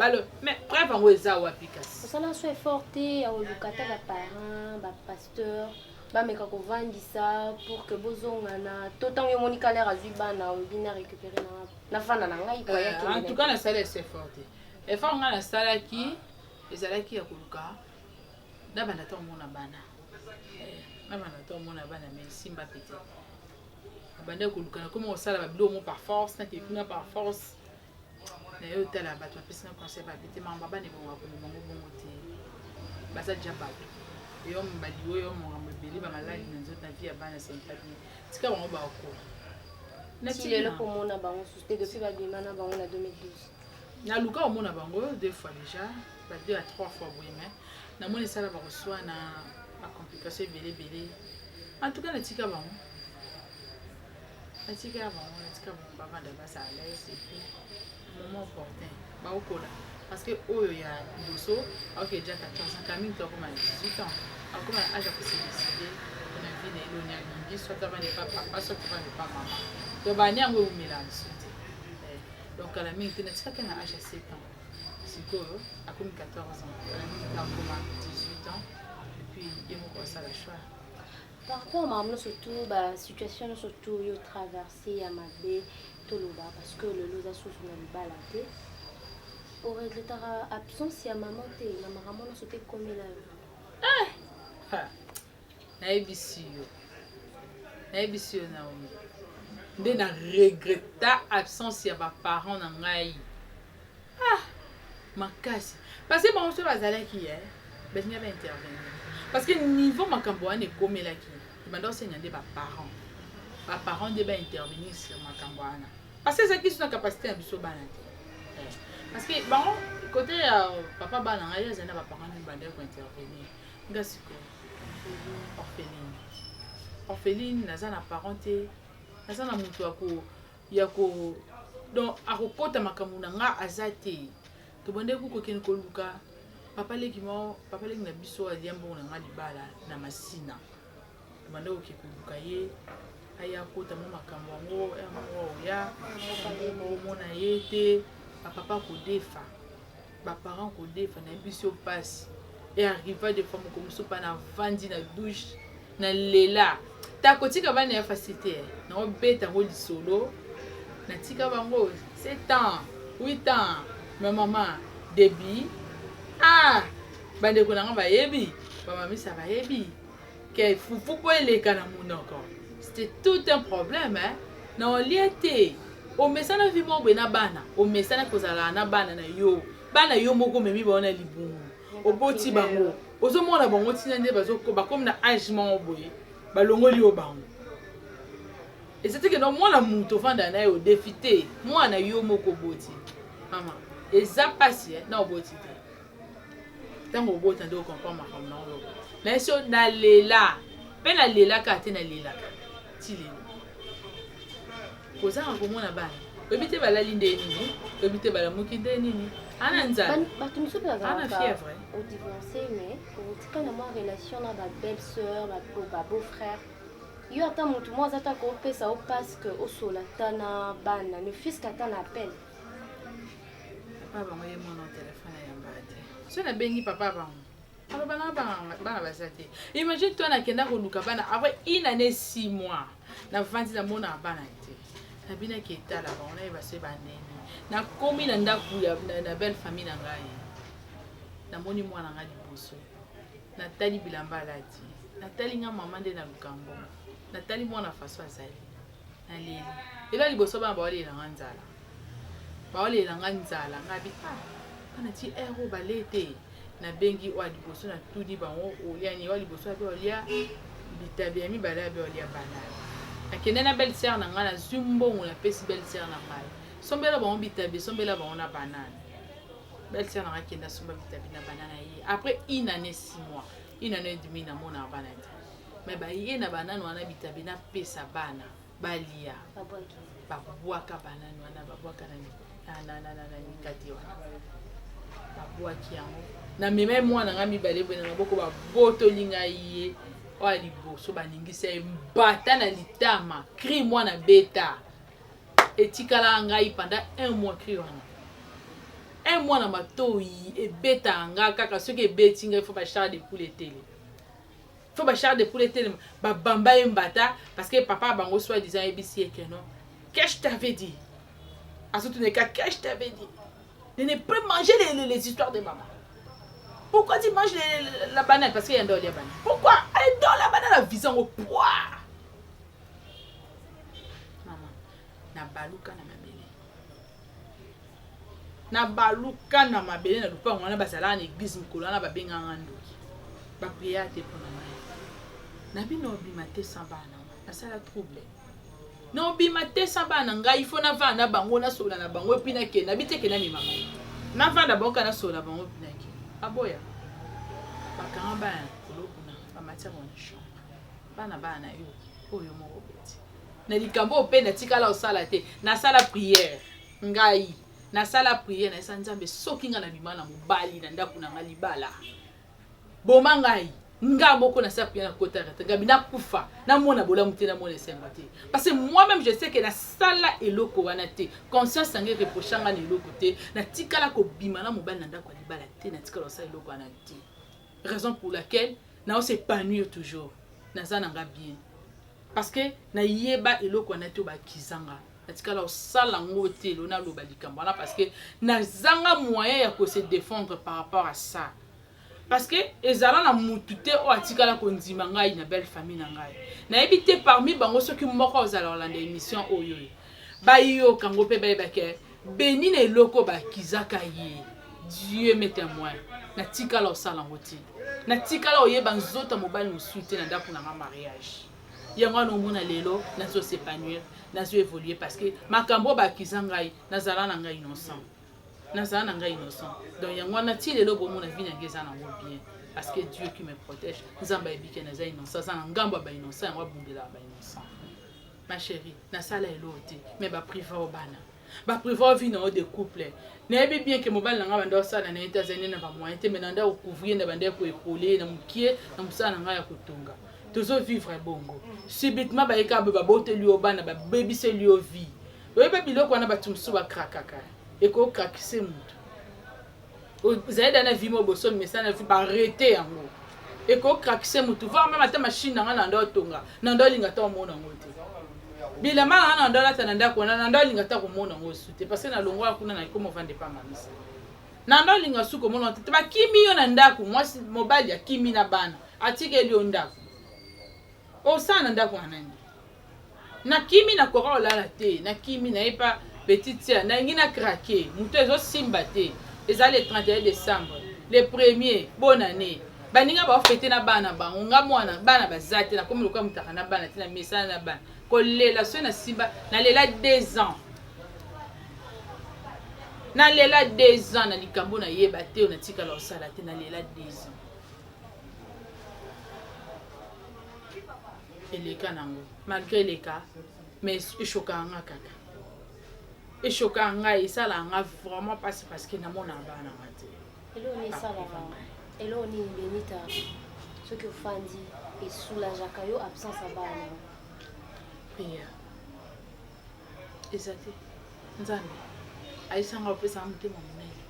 mais preuve yango eza wapi kasi osala so effort te ya koluka ata baparent bapasteur bameka kovandisa pour que bozongana to ntango emoni kalere azwi bana obina récupéré na fanda na ngai en tout cas nasala ese effort te effort ngai nasalaki ezalaki ya koluka nabanda ta omona bana mais simba pete abanda koluka na komi osala babilo mo par force nakekuna par force na yo otala bato bapesi na conseil babete mama bana ebonga komemango bongo te baza dia bato eyo mobali oyo mongambo ebele bamaladi na nzoto na vie ya bana sempabie tika bango bakola lelo komona bango suste depuis babima na bango na 2012 naluka omona bango 2 fois déjà ba 2 à 3 fois boye mais namoni esala bakoswa na bacomplication ebele en tout cas natika bango bavanda basa à l'aise et puis moment opportun baokola parce que oyo ya liboso aoke déjà 14 ans kaming to akoma na 18 ans akoma na age ya kosedeside na vie na eloni ya mingi soit avande pa papa soit avande pa mama to bani yango eumela biso te donc kala mingi te natikaki na age ya 7 ans sikoyo akomi 14 ans kala mingi te akoma 18 ans et puis ye moko asala choix. Par rapport à surtout la situation surtout yo traversé à Mabé Toloba parce que le loza sous le baladé au regretter absence ya maman te na maman no sauté comme là na ebisio na omi nde na regretta absence ya ba parents na ngai makasi parce que bon so bazalaki bazinga ba intervenir parce que niveau makambo wana ekomelaki banda osenga nde baparent nde baintervenir sur makambo wana parce que ezalaki so na capacité ya biso bana te parce que bango côté ya papa bana ngai ezali na baparent nde bandaki kointervenir nga sikoyo orpheline naza na parent te naza na moto donc akokota makambo na nga aza te tobandeki kokende koluka papa leki na biso alia mbongo na nga libala na masina tobandeki oke koluka ye aya kota mo makambo yango oya omona ye te bapapa kodefa baparent kodefa na biso mpasi e arriva de fois moko moso mpa na vandi na douche na lela takotika bana ya facilité naobeta yango lisolo natika bango 7 ans 8 ans ma mama debi bandeko nanga bayebi bamamisa bayebi ke fufu po eleka na monoko c'était tout un problème na olia te omesana vi mo na bana omesana kozala na bana na yo moko memi baona libungu oboti bango ozomona bango tina nde bakomi na age moko boye balongoli yo bango ezati ke no mwana mutu ovanda na ye odefi te mwana yo moko oboti mama eza pasi na oboti te ntango obota nde okomprendre makambo na oyo naye so nalela mpe nalelaka te nalelaka ti lelo kozanga komona bana oyebi te balali nde nini oyebi te balamuki nde nini ana nzala ana fièvre odivorcé mais otika na mwa relation na babelle sœur babeau-frère yo ata motu mo aza ta kopesa o parce que osola ta na bana ne fiske ata na appel papa bango ye mona telefone ayambaka te so nabengi papa bango aloba na bana baza te imagine to nakenda koluka bana après 1 année 6 mois navandi namona bana te nabinaki etala bango nayeba so baneni nakomi na ndako na belle famille na ngai namoni mwana nga liboso natali bilamba alati natali nga mama nde na lukambo natali mwana faso azali naleli ela liboso bana baolelanga nzala ngabi bana ti ero balete na bengi wa liboso na tudi bango oliani wa liboso abe olia bitabi ami bala abe olia banane akende na belle sœur na nga na zumbongo na pesi belle sœur na ngai sombela bango bitabi sombela bango na banane belle sœur na nga kenda somba bitabi na banane ye après une année 6 mois une année et demie na mona banane mais ba ye na banane wana bitabi na pesa bana balia babwaka banane wana babwaka na mikati wana babwaki yango na meme mwana nga mibale bwe na maboko babotoli ngai ye oya liboso baningisa ye mbata na litama cri mwana beta etikala ngai pendant 1 mois cri wana 1 mois na matoi ebeta nga kaka soki ebeti ngai faut ba char de poule télé faut ba char de poule télé ba bamba ye mbata parce que papa bango soit disant ebisi eke non qu'est-ce que je t'avais dit à surtout les cas qu'est-ce que je t'avais dit de ne plus manger les histoires de maman. Pourquoi tu manges la banane? Parce qu'il y a un dos de banane. Pourquoi? Elle donne la banane en visant au poids. Maman, na baluka na mabele. Na baluka na mabele na lupa ngwana basala na église mukolo na babenga ngando. Ba prière te pour maman. Na bino bimate sambana. Na sala trouble. Non bimate sambana ngai faut na vana bango na sola na bango epi na ke na biteke na mi mama. Na vana bango na sola bango epi na ke. Aboya. Bakanga bana kolokuna bamatia bona chambre. Bana yo oyo moko beti. Na likambo pe na tikala osala te. Na sala prière. Ngai na sala prière na sanzambe soki nga na bimana mobali na ndaku na ngali bala. Boma ngai nga moko na sa prière na kota rete. Gabi na kufa na mona bola mutena mona esenga te. Parce que moi-même je sais que na sala eloko wana te. Conscience sange reprochanga na eloko te. Na tikala ko bima na mobali na ndaku na bala te na tikala osala eloko wana te. Raison pour laquelle na s'épanouir toujours na za nga bien parce que na yeba eloko na to ba kizanga atikala osala ngo te lo na lo ba likambo na parce que na zanga moyen ya ko se défendre par rapport à ça parce que ezala na mutu te o atikala ko ndima ngai na belle famille na ngai na ebité parmi bango ceux qui moko ozala olanda émission oyo ba yo kango pe ba ke beni na eloko ba kizaka ye Dieu m'est témoin. Na tikala osala ngoti. Na tikala oyeba nzota mobali musuite na ndaku na mariage. Yango no mona lelo na zo s'épanouir, na zo évoluer parce que makambo ba kizangai na zala na ngai innocent. Na zala na ngai innocent. Donc yango na ti lelo bo mona vie na ngeza na ngo bien parce que Dieu qui me protège. Nzamba ebike na za innocent, za ngamba ba innocent, yango bumbela ba innocent. Ma chérie, na sala elote, mais ba priva obana. Ba prévoir vie dans des couples na ebi bien que mobile nga banda osala na États-Unis na ba moyen te menanda ko couvrir na banda ko épauler na mukie na musala nga ya kotonga toujours vivre bongo subitement ba eka ba boteli obana ba baby se lui vie oyeba biloko na batumsu ba krakaka eko krakise mutu zaida na vie mo boso message na vie ba arrêter yango eko krakise mutu voir même ata machine nga na ndo tonga na ndo linga to mona ngote bila mala na ndola tananda ko na ndola linga ta ko mona ngosu te parce que na longwa kuna na ikomo vande pa mamisa na ndola linga su ko mona te ba kimi yo na ndako mwasi mobali ya kimi na bana atike li ondako o sana ndako anani na kimi na ko la te na kimi na epa petite na ngina craquer muto ezo simba te eza le 31 décembre le premier bonne année baninga ba fêter na bana bango nga mwana bana bazate na komi lokwa mutaka na bana te na message na bana kolela so na simba na lela 2 ans na lela 2 ans na likambo na yeba te na tika la osala te na lela 2 ans eleka nango malgré les cas mais choquant kaka et choquant nga isala nga vraiment parce que na mona bana mate elo ni sala elo ni benita ce que fandi et soulageaka yo absence à bana prière ezate nzambe aisanga opesa mutema monene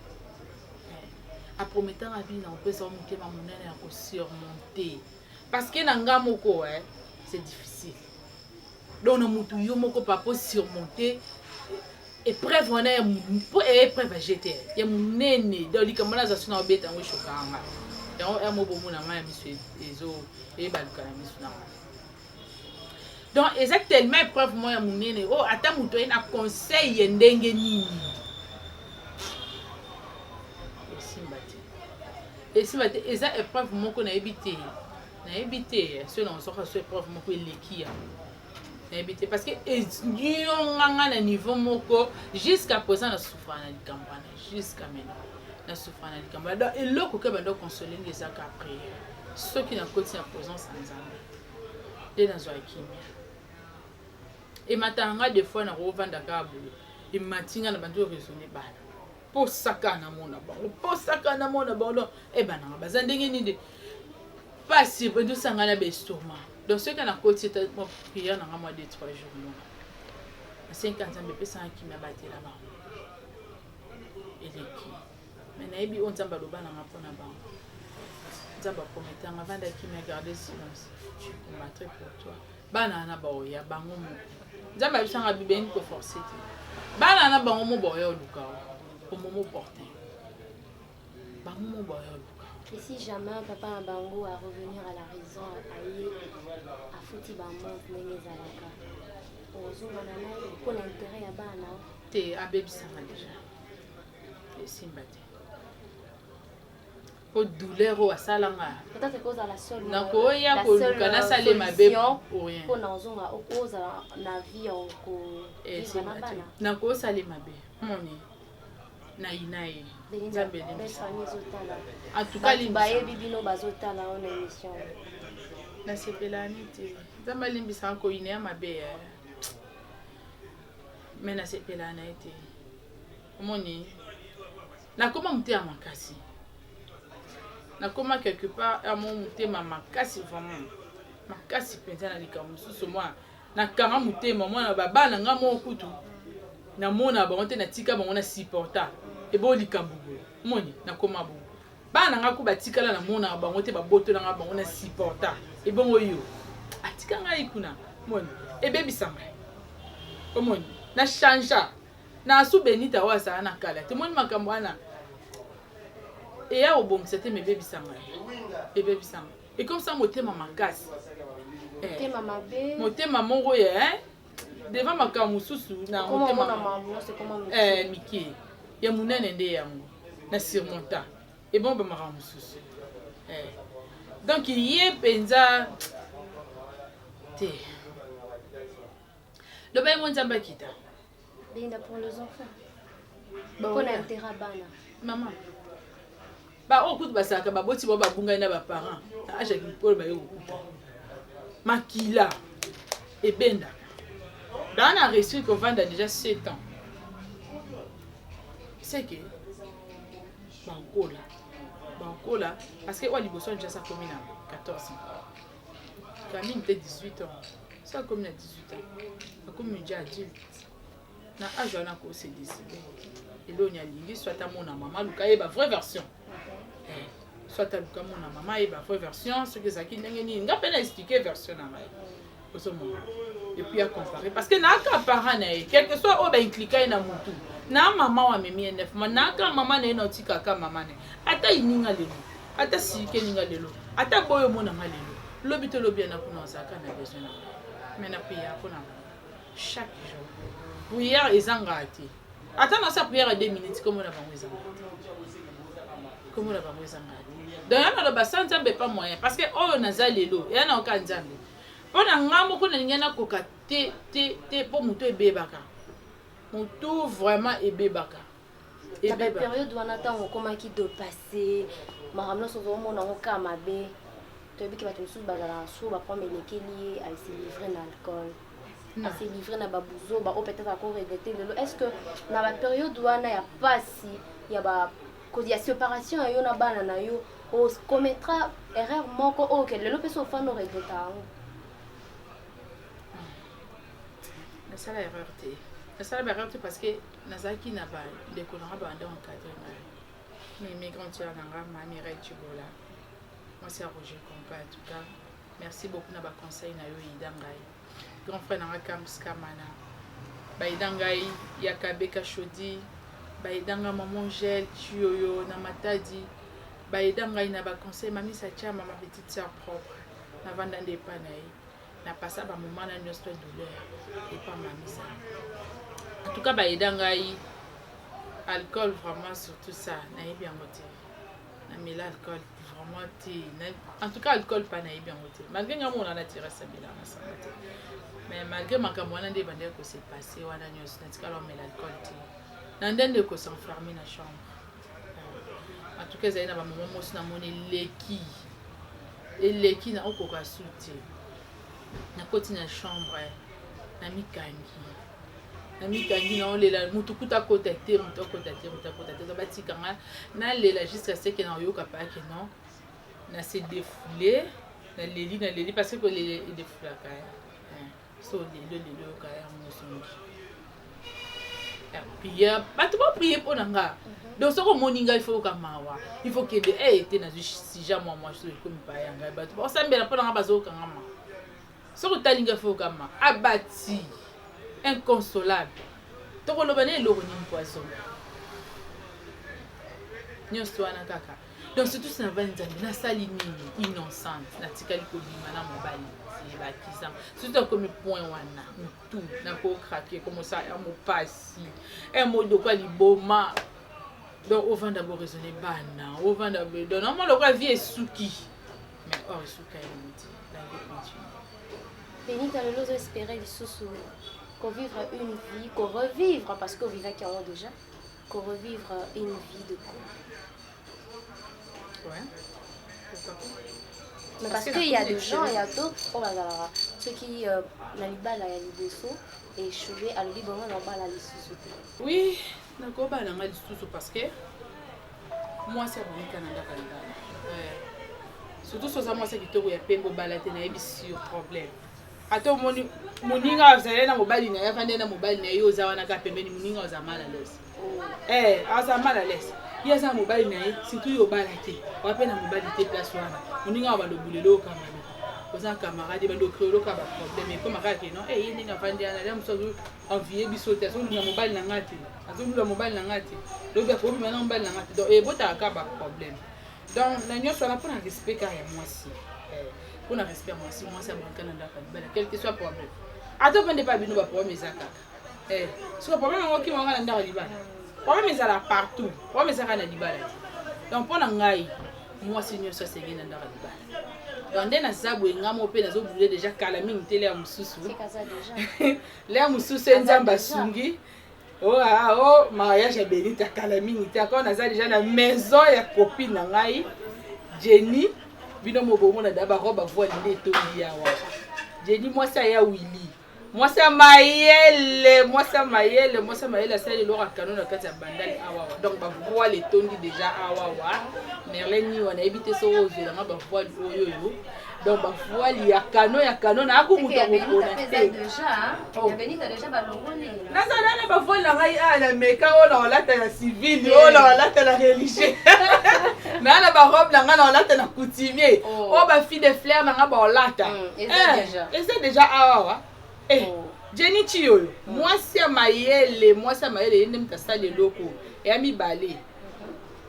aprometanga bina opesa mutema monene ya kosurmonter parce que na nga moko c'est difficile donc na mutu yo moko papa surmonter épreuve wana ya épreuve à jeter ya monene donc likambo na zasu na obeta ngo shokanga ya mobomo na nga miso ezo ebaluka na miso na nga donc exactement épreuve moi ya monene oh ata muto ena conseil ndenge nini et si va te eza épreuve moko na ebité so na soka so épreuve moko eleki ya na ebité parce que nganga na niveau moko jusqu'à présent na souffrir na likambana jusqu'à maintenant na souffrir na likambana donc eloko ke bando consoler ngeza ka prière soki na koti na présence ya Nzambe de na zo akimia et matanga des fois na rovanda ka bulu et matinga na bando raisonner bana po saka na mona bango e bana baza ndenge nini pasi bando sangana be stomac donc ce qu'on a côté mon prière na moi de 3 jours non à 5 ans Nzambe pesa akimia batela ba eleki mais na ebi on Nzamba loba na mpona bango Nzamba prometanga vanda akimia garder silence je combattrai pour toi bana na ba oya bango mo Nzamba bisanga bibeni ko forcer bana na bango mo boya luka au moment porté bango mo boya luka. Et si jamais papa Bango à revenir à la raison, à fouti Bango, Nenezalaka, pour l'intérêt à Bana. T'es à Bébisama déjà. Et Simbate. Pour douleur ou à Salanga. Peut-être que c'est la seule. Nakoya pour Lukana Salé ma bébé. Pour rien. Pour Nanzonga, au cause la vie en cours. Et Simbate. Nako Salé ma bébé. Moni. Naïnaï. En tout cas, les bibino bazotala en émission. Na sepelani te. Nzamba limbisa ko ine mabe. Mais na sepelana te. Omoni. Na koma mutema makasi. Na koma quelque part à mon mutema makasi vraiment. Makasi penza na likambo susu moi. Na kanga mutema moi na baba na nga mo kutu. Na mona ba onte na tika ba mona supporta. Et bon likambo moni na koma bo bana nga ko batikala na mona bango te baboto na nga bango na supporta et bon oyo atika nga ikuna moni e bebisanga o moni na chanja na su benita wasa na kala te moni makambo ana et ya obom c'était me bebisanga e bebisanga et comme ça motema makasi motema mabe motema mongo ye devant makambo susu na motema miki ya munene nde yango na surmonta et bon ba maramu susu donc il y a penza te le ba mon Nzamba kita binda pour les enfants pour l'intérêt bana maman ba okutu basaka baboti ba bunga na ba parents acha pour ba yo makila et benda dans la reçu qu'on vend déjà 7 ans c'est que Bancola parce que on liboso déjà ça commune à 14 ans Camille était 18 ans ça commune à 18 ans la commune déjà adulte na âge on a ko se décider et là on y a lingi soit à mon maman luka e ba vraie version soit à luka mon maman e ba vraie version ce que ça qui ndenge ni nga pena expliquer version na mai au moment et puis à comparer parce que na ka parent na quel que soit o ba incliquer na mutu na mama wa mimi nef na ka mama na ino tika ka mama ne ata ininga lelo ata sike ninga lelo ata boyo mona malelo lobi to lobi na kuna osaka na besoin na mais na prière kuna chaque jour prière ezangati ata na sa prière à 2 minutes comme on a bango ezangati comme on a bango ezangati donc yana lo basa Nzambe pas moyen parce que oyo naza lelo yana oka Nzambe pona ngamo kuna ngena koka te po muto ebebaka mutu vraiment ebebaka la période où on attend on comment qui doit passer maramno so vraiment na oka mabe to biki ba tumusu bazala so ba prendre les keli à se livrer dans l'alcool à se livrer na babuzo ba peut-être encore regretter lelo est-ce que na la période où on a ya pasi ya ba cause ya séparation yo na bana na yo o commettra erreur moko o que lelo peso fa no regretta ça la erreur te ça la erreur te parce que nazaki na ba de konara ba ndo encadré mais mes grands sœurs nanga mami Rechibola moi c'est Roger Compa en tout cas merci beaucoup na ba conseil na yo idangai grand frère nanga Kams Kamana ba idangai ya Kabeka Chodi ba idanga maman Gel Chioyo na Matadi ba idangai na ba conseil mami Sacha ma petite sœur propre na vanda de panai na passa ba moment na nostre douleur et pas mamie ça en tout cas, bah, alcool vraiment surtout ça, na bien moté. mais l'alcool vraiment en tout cas alcool pas na bien côté malgré nga on a tiré ça bien na ça mais malgré makambo wana nde bande ko s'est passé wana nyos na tikalo mais l'alcool ti na ndende ko s'enfermer na chambre en tout cas zaina ba maman mosi na moni leki na okoka souti na koti na chambre na mikangi na olela mutu kuta kota te mutu kota te batikanga na lela jusqu'à ce que na yoka pa que non na se défouler na leli parce que les défouler ka so le ka ya musongi prier pas trop prier pour nanga donc ce que moninga il faut kamawa il faut que de était na si jamais moi je comme pas yanga ba to ça mbela pour nanga bazo kangama so ko talinga faut kama abati inconsolable tokoloba ne eloko nini poisson nyonso wana kaka donc surtout si na vani nzambe nasali nini innocente natikali kobima na mobali bakisa surtout comme point wana tout nakokrake comme ça ya mopasi modoko ya liboma donc ovanda d'abord raisonner bana ovanda donc normalement lokwa vie esuki mais or esuka eloti la vie continue Benita le lozo espérer lisusu qu'on vivre une vie, qu'on revivre, parce qu'on vivait qui ont déjà, qu'on revivre une vie de couple. Ouais. Pourquoi pas? Mais parce qu'il y a des gens, il y a d'autres, oh là là, ceux qui n'alibent la liboso et échoué à l'olive, on n'a pas la lisusu. Oui, d'accord, bah la lisusu parce que moi c'est bon Canada Canada. Surtout sur ça moi c'est qui te voit pembo balate na ebisi problème. Ato moninga azali na mobali na yavande na mobali na yo za wana ka pembeni moninga oza mal à l'aise aza mal à l'aise yeza mobali na ye surtout yo balate wape na mobali te place wana moninga ba lobulelo kamalo oza camarade ba lokolo ka ba problème ko maka ke non yini nga vande ana la muso envier biso te so na mobali na ngati azo na mobali na ngati donc ba ko na mobali na ngati donc bota ka ba problème donc na nyoso na pour respect ka ya mwasi pour le respect moi c'est américain dans la quel que soit problème attends pas pas bino ba problème ezaka sur le problème ngo ki manga na libala problème ezala partout problème ezaka na libala donc pour ngai moi c'est nyo ça c'est ngena na libala donc ndena zabu ngamo pe nazo bouler déjà kala mingi tele ya mususu c'est kaza déjà le mususu nzamba sungi oh mariage ya Benita kala mingi te quand on a déjà na maison ya copine na ngai Jenny bino mobomo na daba roba voile ndeto yawa Jenny moi ça ya Willy moi ça mayele ça le lora canon na kati ya bandali awa donc ba voile tondi déjà awa Merleni wana éviter so ozo na ba voile oyo donc ba voile ya canon na akumu to ko na te déjà Benita déjà ba longoli na ça na ba voile na ngai ala meka ona lata ya civil ona lata la religieux na na ba robe na nga na lata na coutumier o ba fille de fleurs na nga ba lata et c'est déjà awa Jenny Chiyo moi c'est mayele yende mtasali loko et ami balé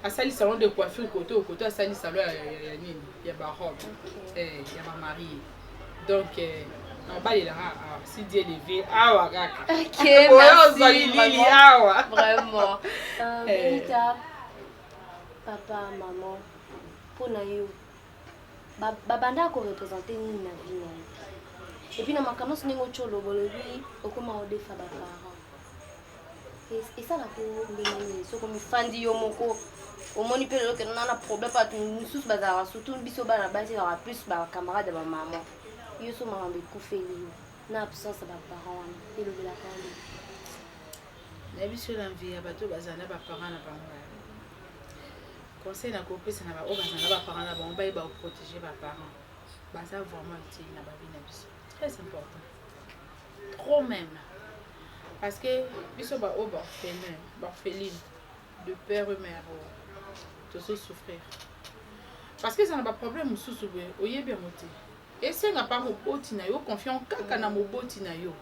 asali salon de coiffure côté asali salon ya nini ya ba robe ya ba marié donc on balé là si Dieu levé awa kaka OK merci awa vraiment Benita papa maman pour na yo babanda ko représenter ni na vie na et puis na makambo siningo cholo bolobi okoma odefa ba parents et ça la ko mbeni so comme fandi yo moko omoni pe lo ke na problème pas mususu bazara surtout biso bana basi aura plus ba camarade ba maman yo so maman be kufeli na absence ba parents et le la kali na biso la vie ya bato bazana ba parents na bango conseil na kopesa na ba o bazana ba parents na bango ba ba protéger ba parents baza vraiment utile na ba vie na biso très important trop même parce que biso ba o ba orpheline de père et mère to so souffrir parce que ça n'a pas problème mususu be oyebi moté et c'est nga pas moboti na yo confiant kaka na moboti na yo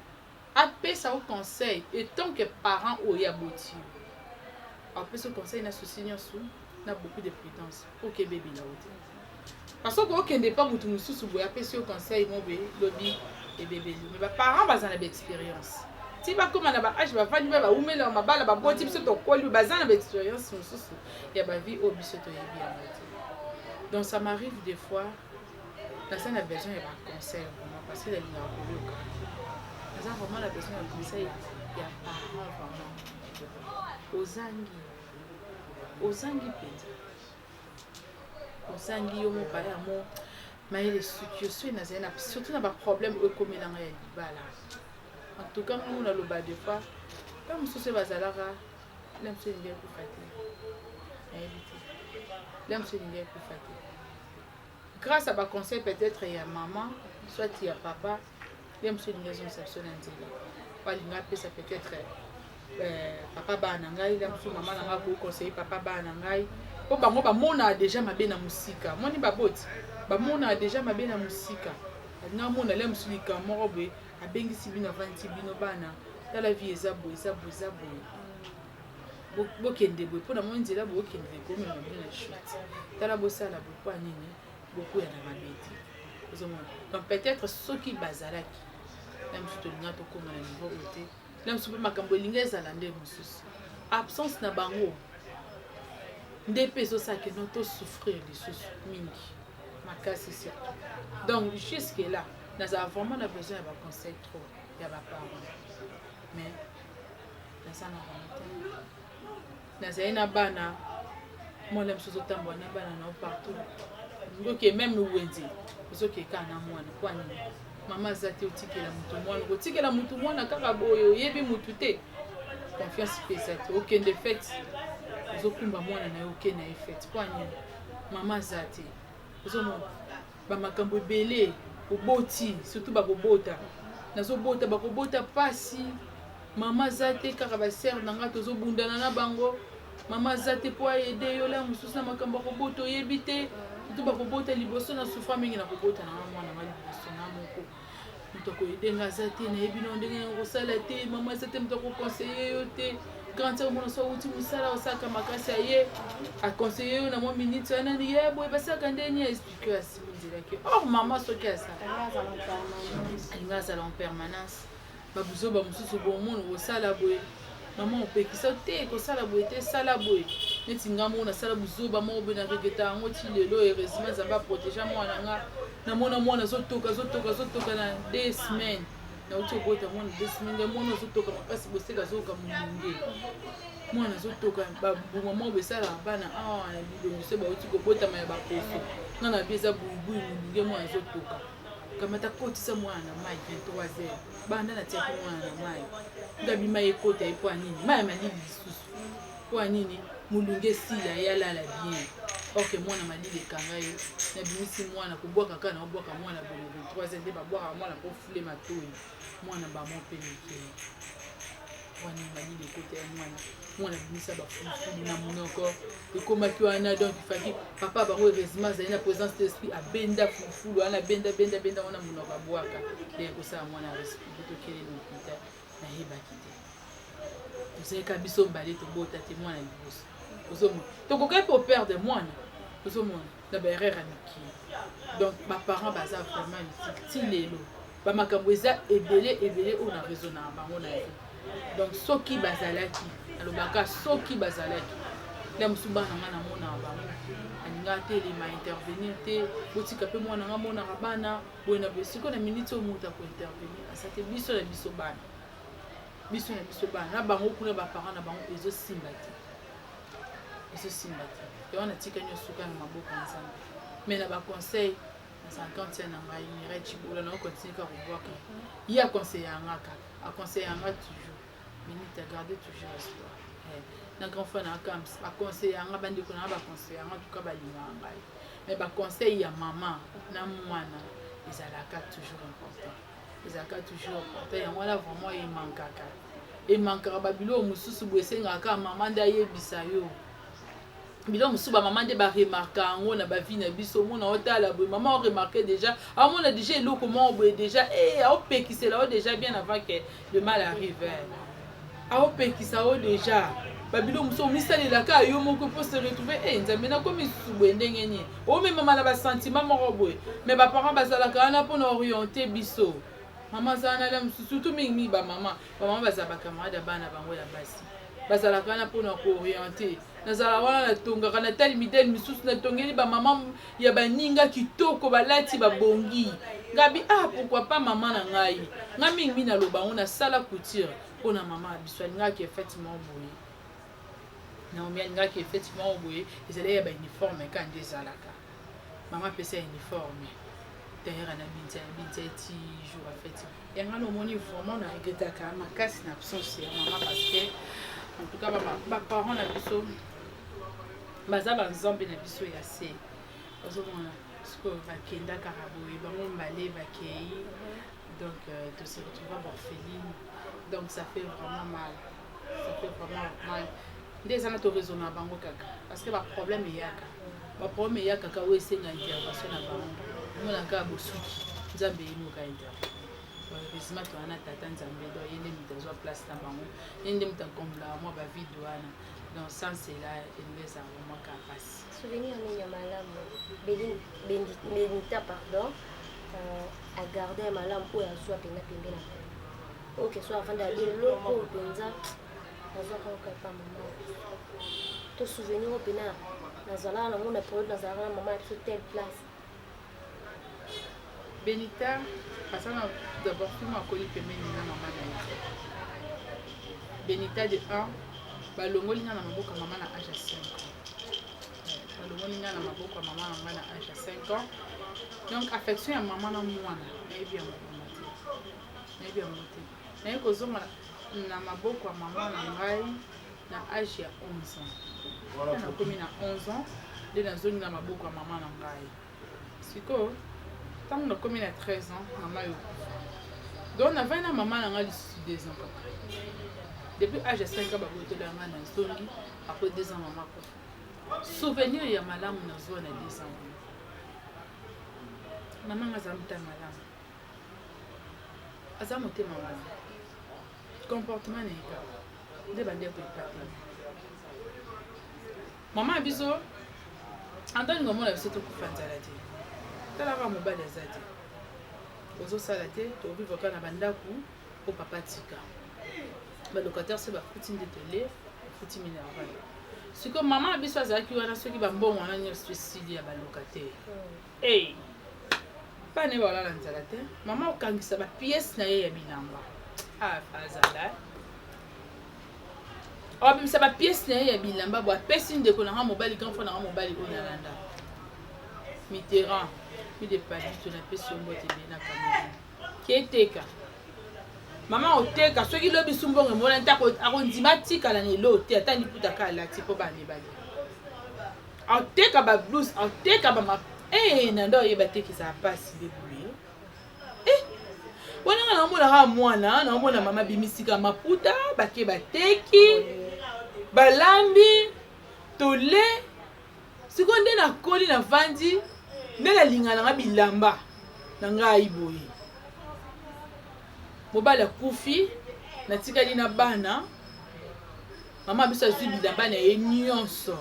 apesa au conseil et tant que parent oya boti apesa conseil na souci nyosu na beaucoup de prudence pour que bébé na oté parce que okende pas mutu mususu boya apesa au conseil mobe lobi et bébé mais ba parents bazana d'expérience si ba comme na ba âge ba vandi ba umela mabala ba boti biso to koli bazana d'expérience mususu ya ba vie au biso to yebi ya Donc ça m'arrive des fois, la scène a besoin de conseil vraiment parce que les gens ont vraiment la besoin de conseil. Il y a parents vraiment ozangi penza ozangi yo mobali amo mayele suki so na zena surtout na ba problème ekomelanga ya libala. En tout cas nous na loba des fois comme sose bazalaka lemso ndie ku fati lemso ndie ku fati grâce à ba conseil peut-être ya maman soit ya papa lemso ndie zo exception nzela walinga pesa peut-être papa bana ngai lemso mama na nga ko conseiller papa bana ngai po bango bamona déjà mabe na musika moni baboti bamona déjà mabe na musika na mona lemso likamoko boye abengisi bino avanti bino bana tala vie eza boye bokende boye mpona mwa nzela bokende komema bino na chute tala bosala bokwa nini bokwea na mabeti ozomona. Donc peut-être soki bazalaki na mosusu tolinga tokóma na niveau oyo te na mosusu mpe makambo elinga ezala nde mosusu absence na bango nde mpe ezosalaki no tosouffrir lisusu mingi makasi surtout. Donc jusque là nazala vraiment na besoin ya baconseil trop ya baparent mais naza na bango te nazali na bana mwana mosusu otambola na bana nao partout ngoke même wenze ozokeka na mwana kwa nini mama aza te otikela mutu mwana kotikela mutu mwana kaka boye oyebi mutu te confiance mpe eza te okende fete ozokumba mwana na yo okende na ye fete kwa nini mama aza te ozomona bamakambo ebele oboti surtout bakobota nazobota bakobota pasi mama aza te kaka basere na nga tozobundana na bango mama aza te po aede yo la mosusu na makambo akobota oyebi te surtout bakobota liboso na souffra mingi na kobota na mwana nga liboso na moko moto akoyede nga aza te nayebi no ndenge na kosala te mama aza te moto akokonseye yo te grande sœur mona so awuti mosala osalaka makasi aye akonseye yo na mwa minute wana ni ye boye basalaka ndeni aexplike asimi nzelaki or mama soki asala alinga azala en permanence babuzo bamosusu bomona kosala boye mama opekisa te kosala boye te sala boye neti nga mona asala buzoba moko boye na regeta yango ti lelo heureusement nzambe aprotege mwana nga namona mwana azotoka na 2 semaines nauti okota mwana 2 semaines nde mwana azotoka makasi boseka azoyoka molunge mwana azotoka babuma moko besalaka bana awa na bilongi so bauti kobotama ya baposo nga na bi eza buibui molunge mwana azotoka kamata kotisa mwana na mai 23h banda natiaki mwana na mai ngabima ekota ye po anini mai malili lisusu po anini molunge esila ye alala bien orke mwana malili ekanga ye nabimisi mwana kobwaka kaka na obwaka mwana bone 23h nde babwaka mwana po fule matoi mwana bamo mpe mikele wana malili ekota ya mwana bimisa bafulufulu na monoko ekomaki wana donc ifaki papa bango heureusement azali na présence d'esprit abenda fulufulu wana benda wana monoko abwaka nde ekosala mwana respire tokele na hôpital nayebaki te tozalika biso mbale tobota te mwana liboso ozomona tokokai mpe operde mwana ozomona na baerreur ya mikili. Donc baparent baza vraiment utile ti lelo bamakambo eza ebele oyo na raisonnaka bango na ye. Donc soki bazalaki alobaka soki bazalaki la mosusu bana nga namonaka bango alinga telema intervenir te botika mpe mwana nga monaka bana boye na boye sikoyo na minute oyo moto akointervenir asa te biso na biso bana na bango kuna baparent na bango ezosimba te yango natika nyonso suka na maboko ya nzambe mais na baconseil na 50 na ngai Mireille Chibola na okontinue kaka kobwaka ye aconseille yanga kaka aconseille yanga toujours minute agarde toujours espoir na grand frère na akams baconseille yanga bandeko na baconseille yanga tuka balingaka ngai mais baconseil ya mama na mwana ezalaka toujours important yango wana vraiment emankaka babilo mosusu boye esengaka mama nde ayebisa yo bilo mosusu bamama nde baremarka yango na bavi na biso omona otala boye mama oremarke déjà amona déjà eloko moko boye déjà aopekisela o déjà bien avant que le mal arrive aopekisa o déjà babilo mosusu omisalelaka yo moko mpo se retrouve nzambe nakomi lisusu boye ndenge nini omemama na basentiment moko boye mais baparent bazalaka wana mpona oriente biso mama azala na la mosusu surtout mingi bamama baza bacamarade ya bana bango ya basi bazalaka wana mpona kooriente nazala wana natongaka natali midele misusu natongeli bamama ya baninga kitoko balati babongi ngabi pourquoi pas mama na ngai nga mingi naloba ngo nasala couture mpona mama ya biso alingaki effectivement boye naomi alingaki effectivement boye ezalaki ya bauniforme ka nde ezalaka mama apesa ya uniforme derrière na binza eti jour à fête yanga nomoni vraiment na regretaka makasi na absence ya mama parce que en tout cas baparent na biso baza banzambe na biso ya se ozomona sikoyo bakendaka boye bango mbale bakei donc de se retrouver orpheline donc ça fait vraiment mal nde eza na toraison na bango kaka parce que baproblème eyaka kaka oyo esenga intervention na bango omonaka bosuki nzambe eyoka intervention heureusement towana tata nzambe do ye nde moto azwa place na bango ye nde moto akombolaka mwa bavide wana donc sans cela elingi ezala vraiment ka pasi souvenir nini ya malamu Benita pardon agarde ya malamu oyo azwa mpenza pembeni na oke so afanda ya biloko oyo mpenza nazwaka okapa mama to souvenir oyo mpena nazalaka nango na periode nazalaka na mama ya biso telle place Benita asana d'abord film akoli pembeni na mama na ye Benita de 1 balongoli nga na maboko ya mama na âge ya 5 ans balongoli nga na maboko ya mama na nga na âge ya 5 ans donc affection ya mama na mwana nayebi yango te naye kozonga na maboko ya mama na ngai na âge ya 11 ans nakomi na 11 ans nde nazongi na maboko ya mama na ngai sikoyo ntango nakomi na 13 ans mama yo donc navai na mama na ngai lisusu 2 ans kaka depuis âge ya 5 ans babotola ngai na zongi après 2 ans mama kofa souvenir ya malamu nazwa na 2 ans mama nga aza motema malamu aza motema malamu comportement na ye kaka nde bandeko epate mama ya biso antaninga omona biso tokufa nzala te talaka mobali aza te ozosala te tovivaka na bandako po papa tika balocataire so bafuti nde tele bafuti minerval sikoyo mama ya biso azalaki wana soki bambongo wana nyonso esili ya balocataire pane baolala nzala te mama okangisa bapiese na ye ya bilamba azala abimisa bapiese na ye ya bilamba bo apesi ndeko nanga mobali kanfo nanga mobali oyo nalanda Mitterrand de palito na pesi yo mbote be na Cameroun keteka mama oteka soki lobi sumbongo mona ntako akondima tikala na elo te ata liputa ka alati po bane bale oteka ba blouse oteka ba na ndo yeba tekisa pasi be boye wana na mona ha mwana na mona mama bimisika maputa bake bateki balambi tole sikonde na koli na vandi nde nalingana nga bilamba na ngai boye mobali akufi natikali na bana mama biso azwi bilamba na ye nyonso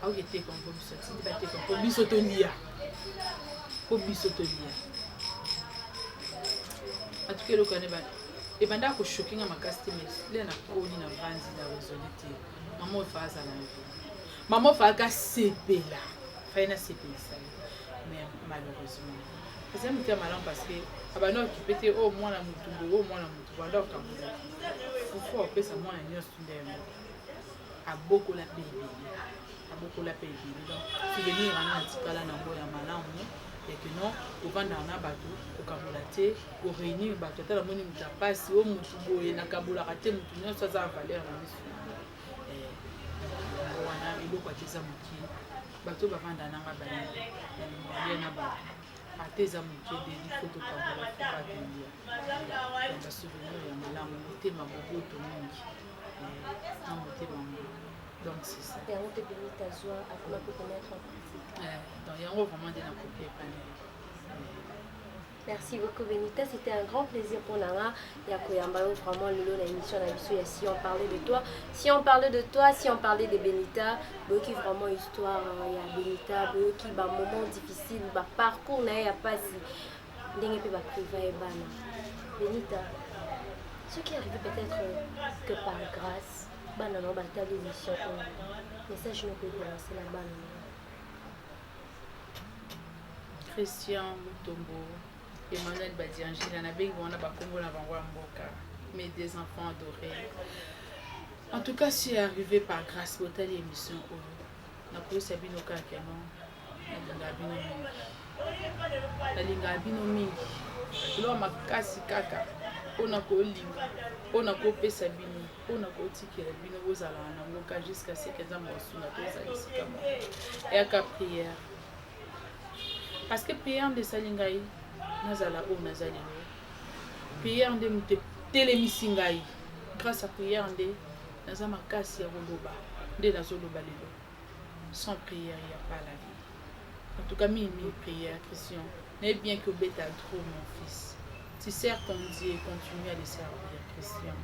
aoketeka mpo biso tindi bateka mpo biso tolia atuki eloko ane ebandaka koshokinga makasi te le na koli na vandi na rezone te mama oyo fa azala mama oyo faaka sepela faina sepelisa ye mais malheureusement eza moto ya malamu parce que abandi okipe te oyo mwana motu boye oyo mwana motu banda okambola fufu apesa mwana nyonso nde moko abokola pe ebele donc souvenir wana natikala nango ya malamu eke non kovandaka na bato kokambola te koréunir bato ata namoni moto apasi oyo motu boye nakabolaka te motu nyonso aza valeur na miso wana eloko ate eza moke bato bavanda nanga baye na bato ate eza moke deli fo tokambola fo badelia basouvenir ya malamu motema boboto mingi na motema mingi donc c'est ça donc yango vraiment nde nakoki epane. Merci beaucoup Benita, c'était un grand plaisir pour Nana et à Koyambao, vraiment Lolo la émission la vie si on parlait de toi, si on parlait de Benita, qui vraiment histoire il y a Benita, qui ba moment difficile, ba parcours na ya pas si ndenge pe ba priva e bana. Benita, Ce qui arrive peut-être que par grâce, banano bata l'émission, message nous peut commencer la banane. Christian Mutombo, Emmanuel Badiangila, on a Bakombo na Mboka, mes deux enfants adorés. En tout cas, c'est arrivé par grâce pour telle émission. On a pris Sabino Kakeno, na linga bino mingi. Lo makasi kaka. On a kolinga, on a kopesa bino, on a kotikela bino bozala na Mboka jusqu'à ce que Nzambe osuna tozali sika moko. Et aka prière. Parce que prière de salingai nazala o nazali lo. Prière de mute telemisi ngai. Grâce à prière de naza makasi ya koloba, nde nazoloba lelo. Sans prière, il n'y a pas la vie. En tout cas, mille prières, Christian. Mais bien que bêta trop, mon fils. Tu sers ton Dieu et continue à le servir, Christian.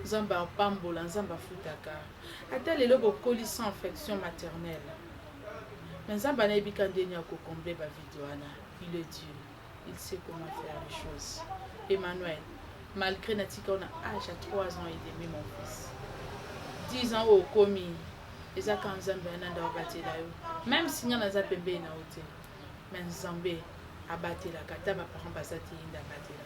Zamba pambola, zamba futaka. Ata lelo bokoli sans affection maternelle. Mais zamba na ebikandeni ya kokombe ba vidéoana. Il est Dieu. Il sait comment faire les choses. Emmanuel, malgré natika on a âge à 3 ans et demi, mon fils. 10 ans au commis. Eza kan Nzambe ananda abatela yo. Même si nga naza pembe na ote. Mais Nzambe abatela kata ba parents basati inda abatela.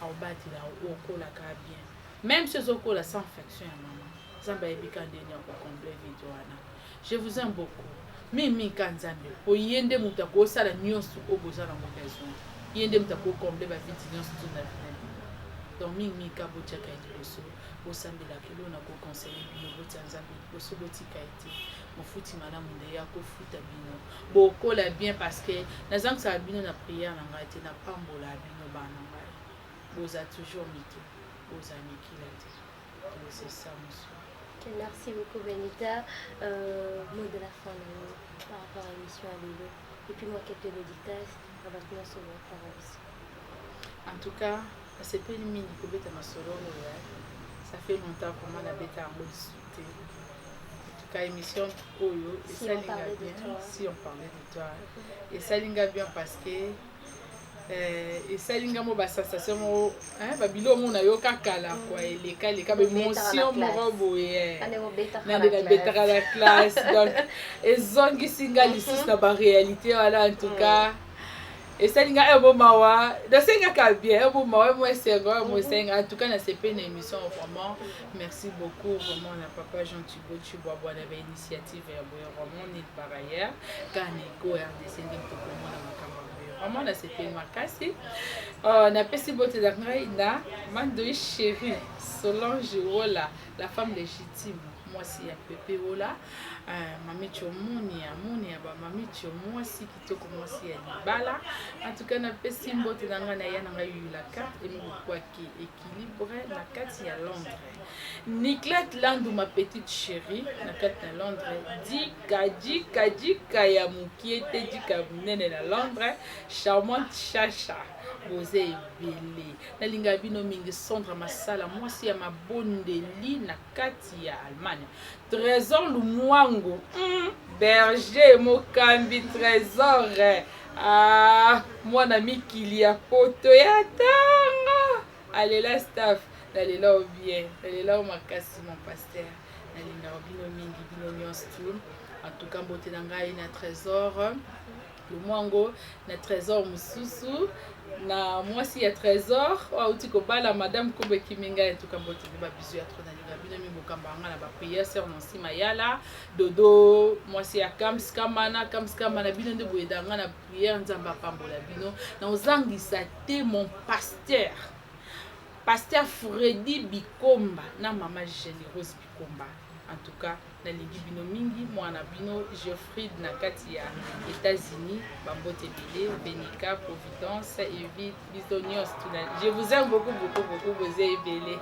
Abatela okola ka bien. Même si okola sans affection ya maman. Nzambe ebikande nya ko combler vidéo ana. Je vous aime beaucoup. Mimi kanzambe. O yende muta ko sala nyonso oboza na besoin. Yende muta ko combler ba vidéo nyonso tout na vie. Donc mimi ka botia ka liboso. Osambela kilo na ko conseiller bino botia Nzambe liboso botika ete mofuti malamu nde ya kofuta bino bokola bien parce que nazanga sa bino na prière na ngai te na pambola bino bana ngai boza toujours mito boza mikila te. C'est ça monsieur. Merci beaucoup Benita. Mot de la fin par rapport à l'émission à Lilo. Et puis moi quelques dédicaces avant de se voir par aussi. En tout cas, c'est pas une mini kobeta masolo ça fait longtemps comment la bête a discuté. En tout cas, émission Oyo, et ça linga bien, si on parlait de toi. Et ça linga bien parce que et ça linga mo ba sensation mo babilo mo na yo kakala quoi et les cas émotion mo boye. Na de la bête à la classe donc et zongi singa lisus na ba réalité voilà en tout cas. Et ça linga ebo mawa de senga ka bien ebo mawa moi c'est moi senga en tout cas na c'est pas une émission vraiment merci beaucoup vraiment na papa Jean Thibault Chiboabo na initiative ya vraiment ni par ailleurs quand éco RDC ndem to comment na makamba vraiment na c'est pas makasi na pesi bote da ngai na mandoi chérie Solange Wola la femme légitime moi si ya Pepe Wola mami chomoni ya moni ya ba mami chomo si kitoko moi si ya libala en tout cas na pesi mbote na ngana ya na ngai la carte et mo kwa ki équilibré na carte ya Londres Niclette Landou ma petite chérie na carte na Londres dika ya mukiete dika munene na Londres charmante chacha Bosé Belé na linga bino mingi Sandra Masala moi si ya mabondeli na kati ya Allemagne Trésor Lumwango Berger Mokambi Trésor moi na mikili ya poto ya tanga allez la staff allez là bien allez là makasi mon pasteur na linga bino mingi bino nyonso en tout cas mbote na ngai na Trésor Lumwango na Trésor mususu na moi si ya Trésor auti ko bala madame Kobe Kiminga en tout cas mbote ba bisu ya trop na linga bino mi bokamba nga na ba prière sœur Nancy Mayala dodo moi si ya kamskamana bino nde boyeda nga na prière Nzamba pambola bino na ozangisa te mon pasteur Freddy Bikomba na maman Généreuse Bikomba en tout cas na lingi bino mingi mwana bino Geoffrey na kati ya États-Unis bambote belé Benika Providence et Bisonios je vous aime beaucoup vous êtes belé.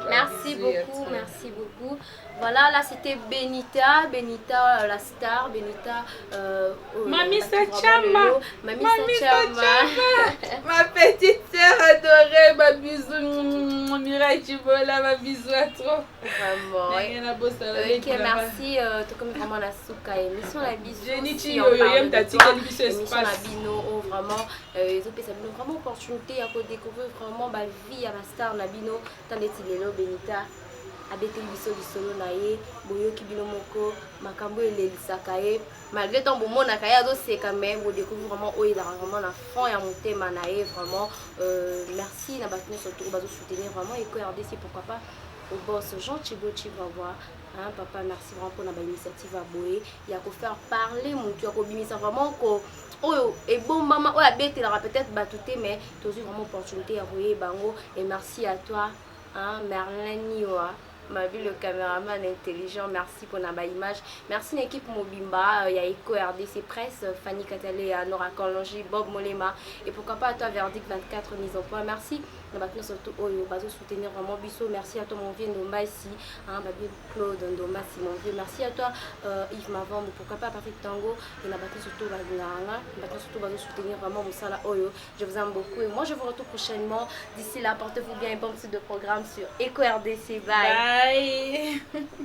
Merci Bisous à beaucoup, toi. merci beaucoup. Voilà, là c'était Benita, Benita la star, Benita Mamie bâti vraiment le Sachama, lot. Mamie Mamie Sachama. Sachama, ma petite sœur adorée, ma bisou, Mireille Chibola, ma bisou à toi. Vraiment. Ok, merci. Tout comme vraiment la souka émission la biso. Jenny Si Chi on yo yo parle yem de tati toi, kali biso émission la espace. bino, oh, vraiment, ils ont ça vraiment opportunité à découvrir vraiment ma vie à la star la bino. Tant de tilelo Benita. Abeteli biso lisolo na ye boyoki bino moko makambo elelisaka ye malgré tant bomonaka ye azoseka mais bodécouvre vraiment oyo ezalaka vraiment na fond ya motema na ye vraiment merci na bato nyonso toko bazosoutenir vraiment eko RDC pourquoi pas au boss Jean Chibo Chivawa hein, papa merci vraiment pour la initiative à boye ya ko faire parler mutu ya kobimisa vraiment ko oyo ebombama oyo abetelaka peut-être bato te mais tozwi vraiment opportunité ya koyeba bango et merci à toi hein, Merlin Niwa ma vie le caméraman intelligent, merci pour la image. Merci l'équipe Mobimba, il y a Eco RDC Presse, Fanny Katalé, Nora Kolongi, Bob Molema et pourquoi pas à toi Verdict 24 mise au point. Merci. Maintenant surtout Oyo, Bazo soutenir vraiment Bissot. Merci à toi mon vieux Ndomba ici, hein, Babi Claude Ndoma si mon vieux. Merci à toi Yves Mavambo, pourquoi pas Patrick Tango et maintenant surtout Baganga. Maintenant surtout Bazo soutenir vraiment Moussala Oyo. Je vous aime beaucoup et moi je vous retrouve prochainement. D'ici là, portez-vous bien et bon petit de programme sur Eco RDC. Bye. Bye.